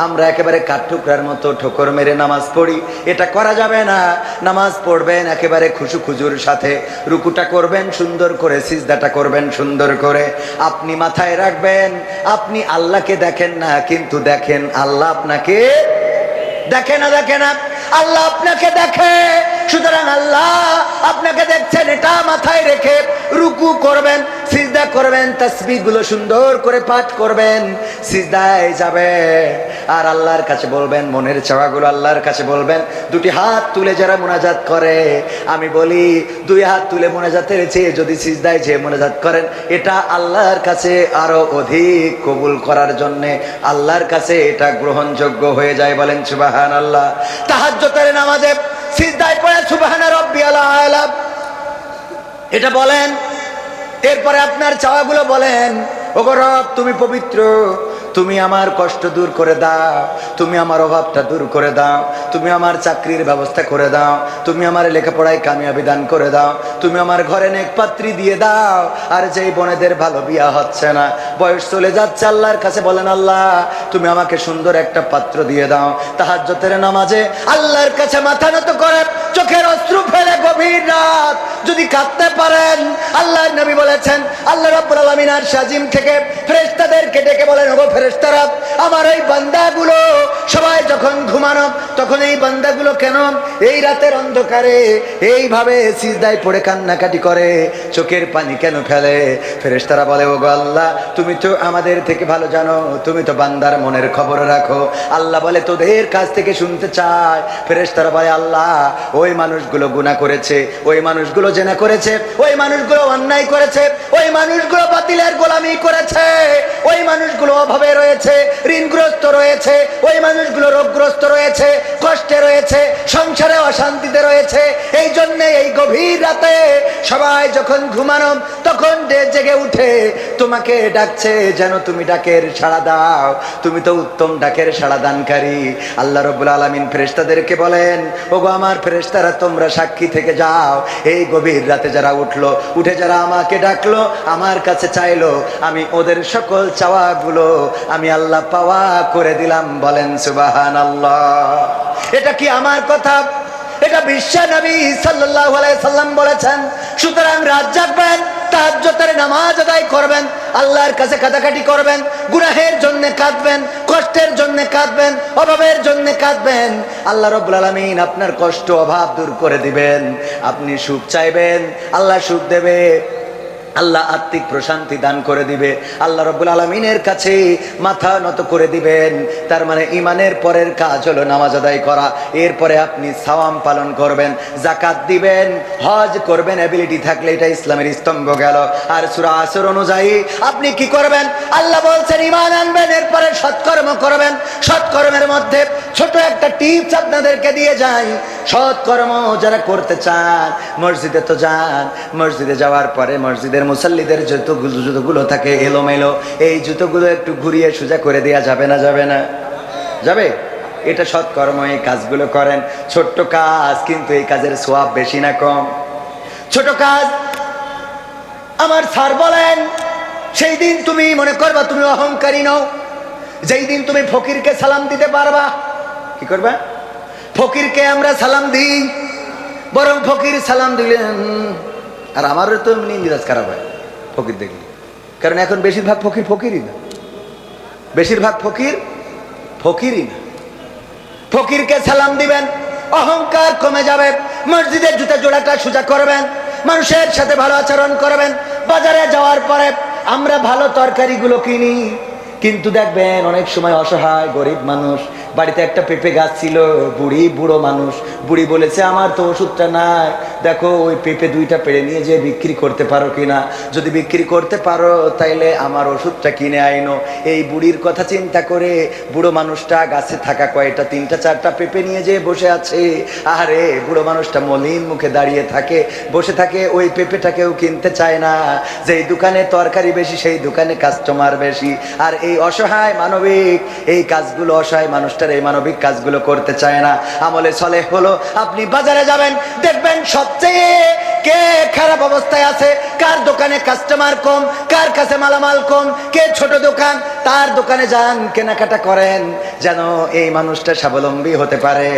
আমরা একেবারে কাঠঠুকরার মতো ঠোকর মেরে নামাজ পড়ি, এটা করা যাবে না। নামাজ পড়বেন একেবারে খুশু খুজুর সাথে, রুকুটা করবেন সুন্দর করে, সিজদাটা করবেন সুন্দর করে। আপনি মাথায় রাখবেন, আপনি আল্লাহকে দেখেন না, কিন্তু দেখেন আল্লাহ আপনাকে দেখে না, দেখে না, আল্লাহ আপনাকে দেখে। সুতরাং আল্লাহ আপনাকে দেখছেন, এটা মাথায় রেখে রুকু করবেন, সিজদা করবেন, তাসবিহ গুলো সুন্দর করে পাঠ করবেন, সিজদায় যাবে আর আল্লাহর কাছে বলবেন, মনের চাওয়াগুলো আল্লাহর কাছে বলবেন। দুটি হাত তুলে যারা মুনাজাত করে, আমি বলি দুই হাত তুলে মুনাজাতের চেয়ে যদি সিজদায় যেয়ে মুনাজাত করেন, এটা আল্লাহর কাছে আরো অধিক কবুল করার জন্য, আল্লাহর কাছে এটা গ্রহণযোগ্য হয়ে যায়। বলেন সুবহানাল্লাহ। তাহাজ্জুদের নামাজে সিজদায় পড়ে সুবহানা রাব্বিয়াল আলা এটা বলেন, এরপরে আপনার চাওয়াগুলো বলেন। ওগো রব, তুমি পবিত্র, তুমি আমার কষ্ট দূর করে দাও, তুমি আমার অভাবটা দূর করে দাও, তুমি আমার চাকরির ব্যবস্থা করে দাও, তুমি আমার লেখাপড়ায় কামিয়াবি দান করে দাও, তুমি আমার ঘরে নেক পাত্রী দিয়ে দাও। আর যেই বোনেদের ভালো বিয়া হচ্ছে না, বয়স চলে যাচ্ছে, আল্লাহর কাছে বলেন, আল্লাহ তুমি আমাকে সুন্দর একটা পাত্র দিয়ে দাও। তাহাজ্জুদের নামাজে আল্লাহর কাছে মাথা নত করে চোখের অশ্রু ফেলে গভীর রাত যদি কাঁদতে পারেন, আল্লাহর নবী বলেছেন, আল্লাহ রাব্বুল আলামিন আরশ আজিম থেকে ফেরেশতাদেরকে ডেকে বলেন, ওগো ফেরেশতারা, আমার এই বান্দাগুলো সবাই যখন ঘুমানো, তখন এই বান্দাগুলো কেন এই রাতের অন্ধকারে এইভাবে সিজদায় পড়ে কান্নাকাটি করে, চোখের পানি কেন ফেলে? ফেরেশতারা বলে, ওগো আল্লাহ, তুমি তো আমাদের থেকে ভালো জানো, তুমি তো বান্দার মনের খবর রাখো। আল্লাহ বলে, তোদের কাছ থেকে শুনতে চাই। ফেরেশতারা বলে, আল্লাহ, ওই মানুষগুলো গুনাহ করেছে, ওই মানুষগুলো জেনা করেছে, ওই মানুষগুলো অন্যায় করেছে, ওই মানুষগুলো বাতিলের গোলামি করেছে, ওই মানুষগুলো অভাবে রয়েছে, ঋণগ্রস্ত রয়েছে, ওই মানুষগুলো রোগগ্রস্ত রয়েছে, কষ্টে রয়েছে, সংসারে অশান্তিতে রয়েছে। এই জন্য এই গভীর রাতে সবাই যখন ঘুমানো, তখন জেগে উঠে তোমাকে ডাকছে, যেন তুমি ডাকের সাড়া দাও। তুমি তো উত্তম ডাকের সাড়া দানকারী। আল্লাহ রাব্বুল আলামিন ফেরেশতাদেরকে বলেন, ওগো আমার ফেরেশতারা, তোমরা সাক্ষী থেকে যাও, এই গভীর রাতে যারা উঠলো, উঠে যারা আমাকে ডাকলো, আমার কাছে চাইলো, আমি ওদের সকল চাওয়াগুলো আমি আল্লাহ পাওয়া করে দিলাম। বলেন সুবহানাল্লাহ। এটা কি আমার কথা? এটা বিশ্ব নবী সাল্লাল্লাহু আলাইহি সাল্লাম বলেছেন। সুতরাং রাত জাগবেন, তাহাজ্জুদের নামাজ আদায় করবেন, আল্লাহর কাছে কাঁদাকাটি করবেন, গুনাহের জন্য কাঁদবেন, কষ্টের জন্য কাঁদবেন, অভাবের জন্য কাঁদবেন। আল্লাহ রাব্বুল আলামিন আপনার কষ্ট অভাব দূর করে দিবেন। আপনি সুখ চাইবেন, আল্লাহ সুখ দেবে, আল্লাহ আত্মিক প্রশান্তি দান করে দিবে। আল্লাহ রাব্বুল আলামিনের কাছে মাথা নত করে দিবেন। তার মানে ইমানের পরের কাজ হলো নামাজ আদায় করা। এরপরে আপনি সাওয়াম পালন করবেন, যাকাত দিবেন, হজ করবেন, এবিলিটি থাকলে, এটা ইসলামের স্তম্ভ গেল। আর সূরা আসর অনুযায়ী আপনি কি করবেন? আল্লাহ বলছেন ঈমান আনবেন, এরপরে সৎকর্ম করবেন। সৎকর্মের মধ্যে ছোট একটা টিপস আপনাদেরকে দিয়ে যাই। সৎকর্ম যারা করতে চান, মসজিদে তো যান, মসজিদে যাওয়ার পরে মসজিদের মুসাল্লিদের জুতোগুলো থাকে এলোমেলো, এই জুতোগুলো একটু ঘুরিয়ে সোজা করে দেওয়া যাবে না? যাবে না? যাবে? এটা সৎকর্ম। এই কাজগুলো করেন, ছোট্ট কাজ, কিন্তু এই কাজের সওয়াব বেশি না কম? ছোট কাজ। আমার স্যার বলেন, সেই দিন তুমি মনে করবা তুমি অহংকারী নও, যেই দিন তুমি ফকিরকে সালাম দিতে পারবা। কি করবা? ফকিরকে আমরা সালাম দিই, বরং ফকির সালাম দিলেন, আর আমারও তো এমনি মিরাজ খারাপ হয় ফকির দেখলে। কারণ এখন বেশিরভাগ ফকির ফকিরই না, বেশিরভাগ ফকির ফকিরই না। ফকিরকে সালাম দিবেন, অহংকার কমে যাবে। মসজিদের জুতা জোড়াটা সোজা করবেন, মানুষের সাথে ভালো আচরণ করবেন। বাজারে যাওয়ার পরে আমরা ভালো তরকারিগুলো কিনি, কিন্তু দেখবেন অনেক সময় অসহায় গরিব মানুষ বাড়িতে একটা পেঁপে গাছ ছিল, বুড়ো মানুষ, বুড়ি বলেছে আমার তো ওষুধটা নাই, দেখো ওই পেঁপে দুইটা পেড়ে নিয়ে যে বিক্রি করতে পারো কিনা, যদি বিক্রি করতে পারো তাইলে আমার ওষুধটা কিনে আইনো। এই বুড়ির কথা চিন্তা করে বুড়ো মানুষটা গাছে থাকা কয়টা 3-4টা পেঁপে নিয়ে যে বসে আছে। আরে বুড়ো মানুষটা মলিন মুখে দাঁড়িয়ে থাকে, বসে থাকে, ওই পেঁপেটাকেও কিনতে চায় না। যেই দোকানে তরকারি বেশি সেই দোকানে কাস্টমার বেশি। আর এই অসহায় মানবিক এই কাজগুলো, অসহায় মানুষটার এই মানবিক কাজগুলো করতে চায় না। আমলে সলেহ হলো আপনি বাজারে যাবেন, দেখবেন সবচেয়ে কে খারাপ অবস্থায় আছে, কার দোকানে কাস্টমার কম, কার কাছে মালামাল কম, কে ছোট দোকান, তার দোকানে যান, কেনাকাটা করেন, যেন এই মানুষটা স্বাবলম্বী হতে পারে।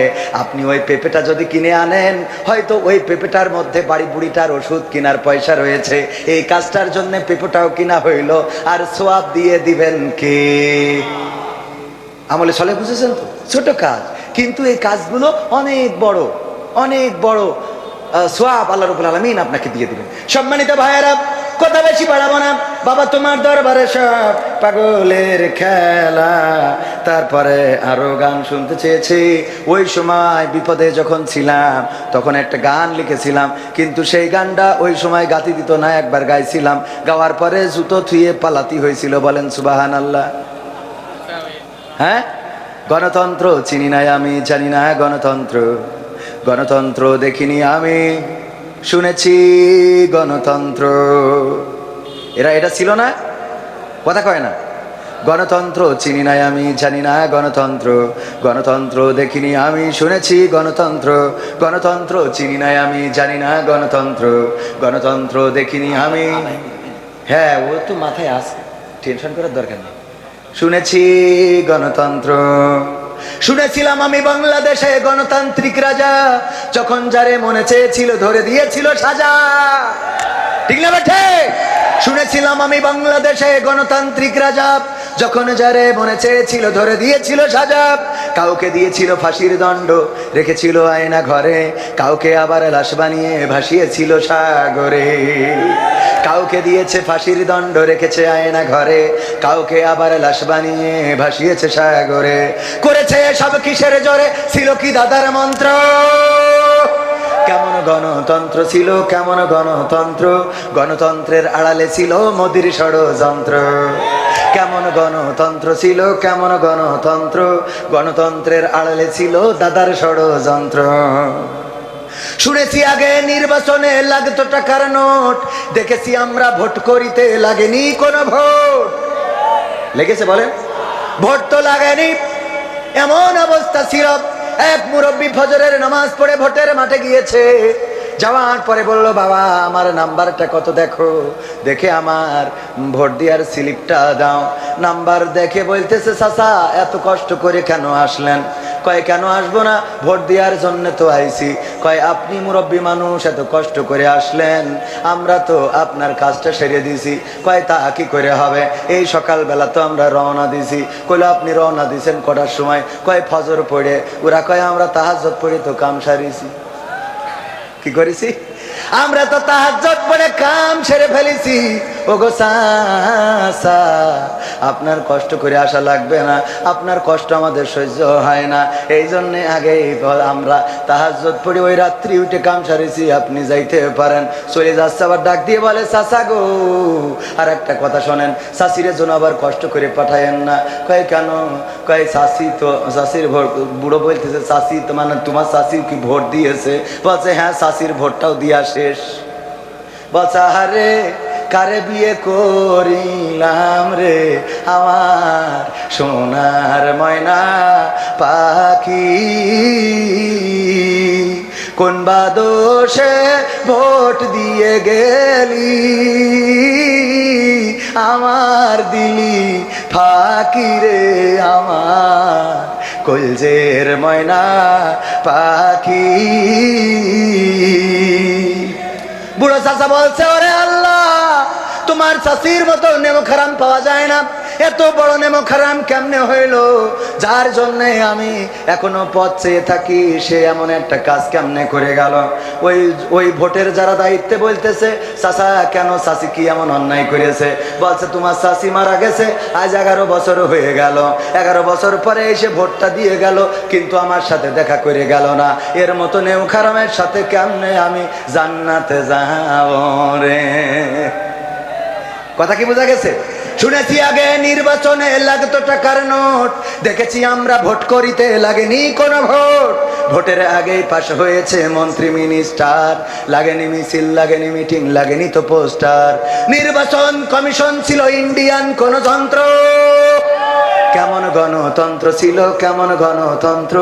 আপনি ওই পেঁপেটা যদি কিনে আনেন, হয়তো ওই পেঁপেটার মধ্যে বাড়ি বুড়িটার ওষুধ কেনার পয়সা রয়েছে, এই কাজটার জন্য পেঁপেটাও কিনা হইল, আর সোয়াব দিয়ে দিবেন কে? আমলে সলে, বুঝেছেন তো? ছোট কাজ, কিন্তু এই কাজগুলো অনেক বড়, অনেক বড় সোয়াব আল্লাহ রাব্বুল আলামিন আপনাকে দিয়ে দিবেন। সম্মানিত ভাইয়েরা, কথা বেশি বাড়াবো না, বাবা তোমার দরবারে সব পাগলের খেলা। তারপরে আরো গান শুনতে চেয়েছি। ওই সময় বিপদে যখন ছিলাম তখন একটা গান লিখেছিলাম, কিন্তু সেই গানটা ওই সময় গাতি দিত না, একবার গাইছিলাম, গাওয়ার পরে জুতো থুয়ে পালাতি হয়েছিল। বলেন সুবহানাল্লাহ। হ্যাঁ, গণতন্ত্র চিনি না আমি, জানি না গণতন্ত্র, গণতন্ত্র দেখিনি আমি, শুনেছি গণতন্ত্র। এটা ছিল না, কথা কয় না। গণতন্ত্র চিনি না আমি, জানি না গণতন্ত্র, গণতন্ত্র দেখিনি আমি, শুনেছি গণতন্ত্র, গণতন্ত্র চিনি না আমি, জানি না গণতন্ত্র, গণতন্ত্র দেখিনি আমি। হ্যাঁ, ও তো মাথায় আসে, টেনশন করার দরকার নেই। শুনেছি গণতন্ত্র, শুনেছিলাম আমি বাংলাদেশে গণতান্ত্রিক রাজা, যখন যারে মনে চেয়েছিল ধরে দিয়েছিল সাজা। ঠিক না বেঠে? শুনেছিলাম আমি বাংলাদেশে গণতান্ত্রিক রাজা, যখন যারে মনে চেয়েছিল ধরে দিয়েছিল সাজা। কাউকে দিয়েছিল ফাঁসির দণ্ড, রেখেছিল আয়না ঘরে, কাউকে আবার লাশ বানিয়ে ভাসিয়েছিল সাগরে। কাউকে দিয়েছে ফাঁসির দণ্ড, রেখেছে আয়না ঘরে, কাউকে আবার লাশ বানিয়ে ভাসিয়েছে সাগরে। করেছে সব কিসের জোরে, ছিল কি দাদার মন্ত্র? কেমন গণতন্ত্র ছিল, কেমন গণতন্ত্র, গণতন্ত্রের আড়ালে ছিল মোদির ষড়যন্ত্র। কেমন গণতন্ত্র ছিল, কেমন গণতন্ত্র, গণতন্ত্রের আড়ালে ছিল দাদার ষড়যন্ত্র। শুনেছি আগে নির্বাচনে লাগতো টাকার নোট, দেখেছি আমরা ভোট করিতে লাগেনি কোনো ভোট। লেগেছে বলেন? ভোট তো লাগেনি। এমন অবস্থা ছিল, এক মুরব্বী ফজরের নামাজ পড়ে ভোটের মাঠে গিয়েছে, যাওয়ার পরে বললো, বাবা আমার নাম্বারটা কত দেখো, দেখে আমার ভোট দেওয়ার স্লিপটা দাও। নাম্বার দেখে বলতেছে, চাচা এত কষ্ট করে কেন আসলেন? কয় কেন আসবো না, ভোট দেওয়ার জন্য তো আইছি। কয় আপনি মুরব্বী মানুষ, এত কষ্ট করে আসলেন, আমরা তো আপনার কাজটা সেরে দিছি। কয় তা কি করে হবে, এই সকালবেলা তো আমরা রওনা দিছি। কইলো আপনি রওনা দিছেন কটার সময়? কয় ফজর পড়ে। ওরা কয় আমরা তাহাজ্জুদ পড়ে তো কাম সারিছি। কি করেছি? আমরা তো তাহাজ্জুদ পড়ে কাম সেরে ফেলেছি। ওগো চাচা, আপনার কষ্ট করে আসা লাগবে না, আপনার কষ্ট আমাদের সহ্য হয় না, এই জন্যে আগেই আমরা তাহাজ্জুদ পড়ে ওই রাত্রি উঠে কাম সারিছি, আপনি যাইতে পারেন। চলে যাচ্ছে, আবার ডাক দিয়ে বলে, চাচা গো আর একটা কথা শোনেন, চাষিরে জন্য আবার কষ্ট করে পাঠায়েন না। কয় কেন? কয় চাষি তো, চাষির ভোট, বুড়ো বলতেছে চাষি তো মানে তোমার চাষি কি ভোট দিয়েছে? বলছে হ্যাঁ, চাষির ভোটটাও দিয়া শেষ। বলছে আরে কারে বিয়ে করিলাম রে আমার সোনার ময়না পাখি, কোন বাদোষে ভোট দিয়ে গেলি আমার দিলি ফাঁকি রে আমার কলজের ময়না পাখি। বুড়ো চাচা বলছে, ওরে আল্লাহ, তোমার চাষির মতো নেমো খারাম পাওয়া যায় না, এত বড় নেমো খারাম কেমনে হইলো, যার জন্য আমি এখনো পথ চেয়ে থাকি, সে এমন একটা কাজ কেমনে করে গেল। ওই ভোটের যারা দায়িত্বে বলতেছে, চাচা কেন, চাচি কি এমন অন্যায় করেছে? বলছে তোমার চাচি মারা গেছে আজ 11 বছর হয়ে গেল, 11 বছর পরে এসে ভোটটা দিয়ে গেল, কিন্তু আমার সাথে দেখা করে গেল না। এর মতো নেম খারামের সাথে কেমনে আমি জান্নাতে যাব রে? কথা কি বোঝা গেছে? শুনেছি আগে নির্বাচনে লাগতো টাকার নোট, দেখেছি আমরা ভোট করিতে লাগেনি কোনো ভোট। ভোটের আগেই পাশ হয়েছে মন্ত্রী মিনিস্টার, লাগেনি মিছিল, লাগেনি মিটিং, লাগেনি তো পোস্টার। নির্বাচন কমিশন ছিল ইন্ডিয়ান কোন যন্ত্র। কেমন গণতন্ত্র ছিল, কেমন গণতন্ত্র,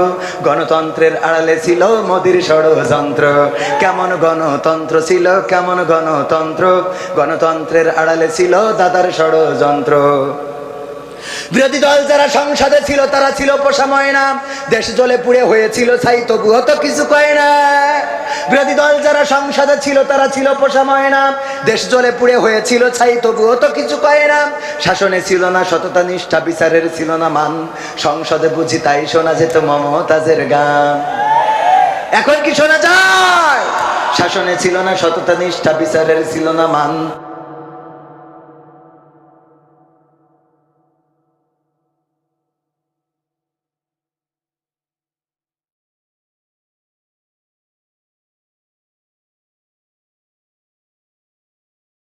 গণতন্ত্রের আড়ালে ছিল মোদির ষড়যন্ত্র। কেমন গণতন্ত্র ছিল, কেমন গণতন্ত্র, গণতন্ত্রের আড়ালে ছিল দাদার ষড়যন্ত্র। বিরোধী দল যারা সংসদে ছিল তারা ছিল পোষা ময়না, দেশ জ্বলে পুড়ে হয়েছিল ছাই, তবুও তো কিছু কয় না। বিরোধী দল যারা সংসদে ছিল তারা ছিল পোষা ময়না, দেশ জ্বলে পুড়ে হয়েছিল ছাই, তবুও তো কিছু কয় না। শাসনে ছিল না সততা নিষ্ঠা, বিচারের ছিল না মান, সংসদে বুঝি তাই শোনা যেত মমতাজের গান। এখন কি শোনা যায়? শাসনে ছিল না সততা নিষ্ঠা, বিচারের ছিল না মান,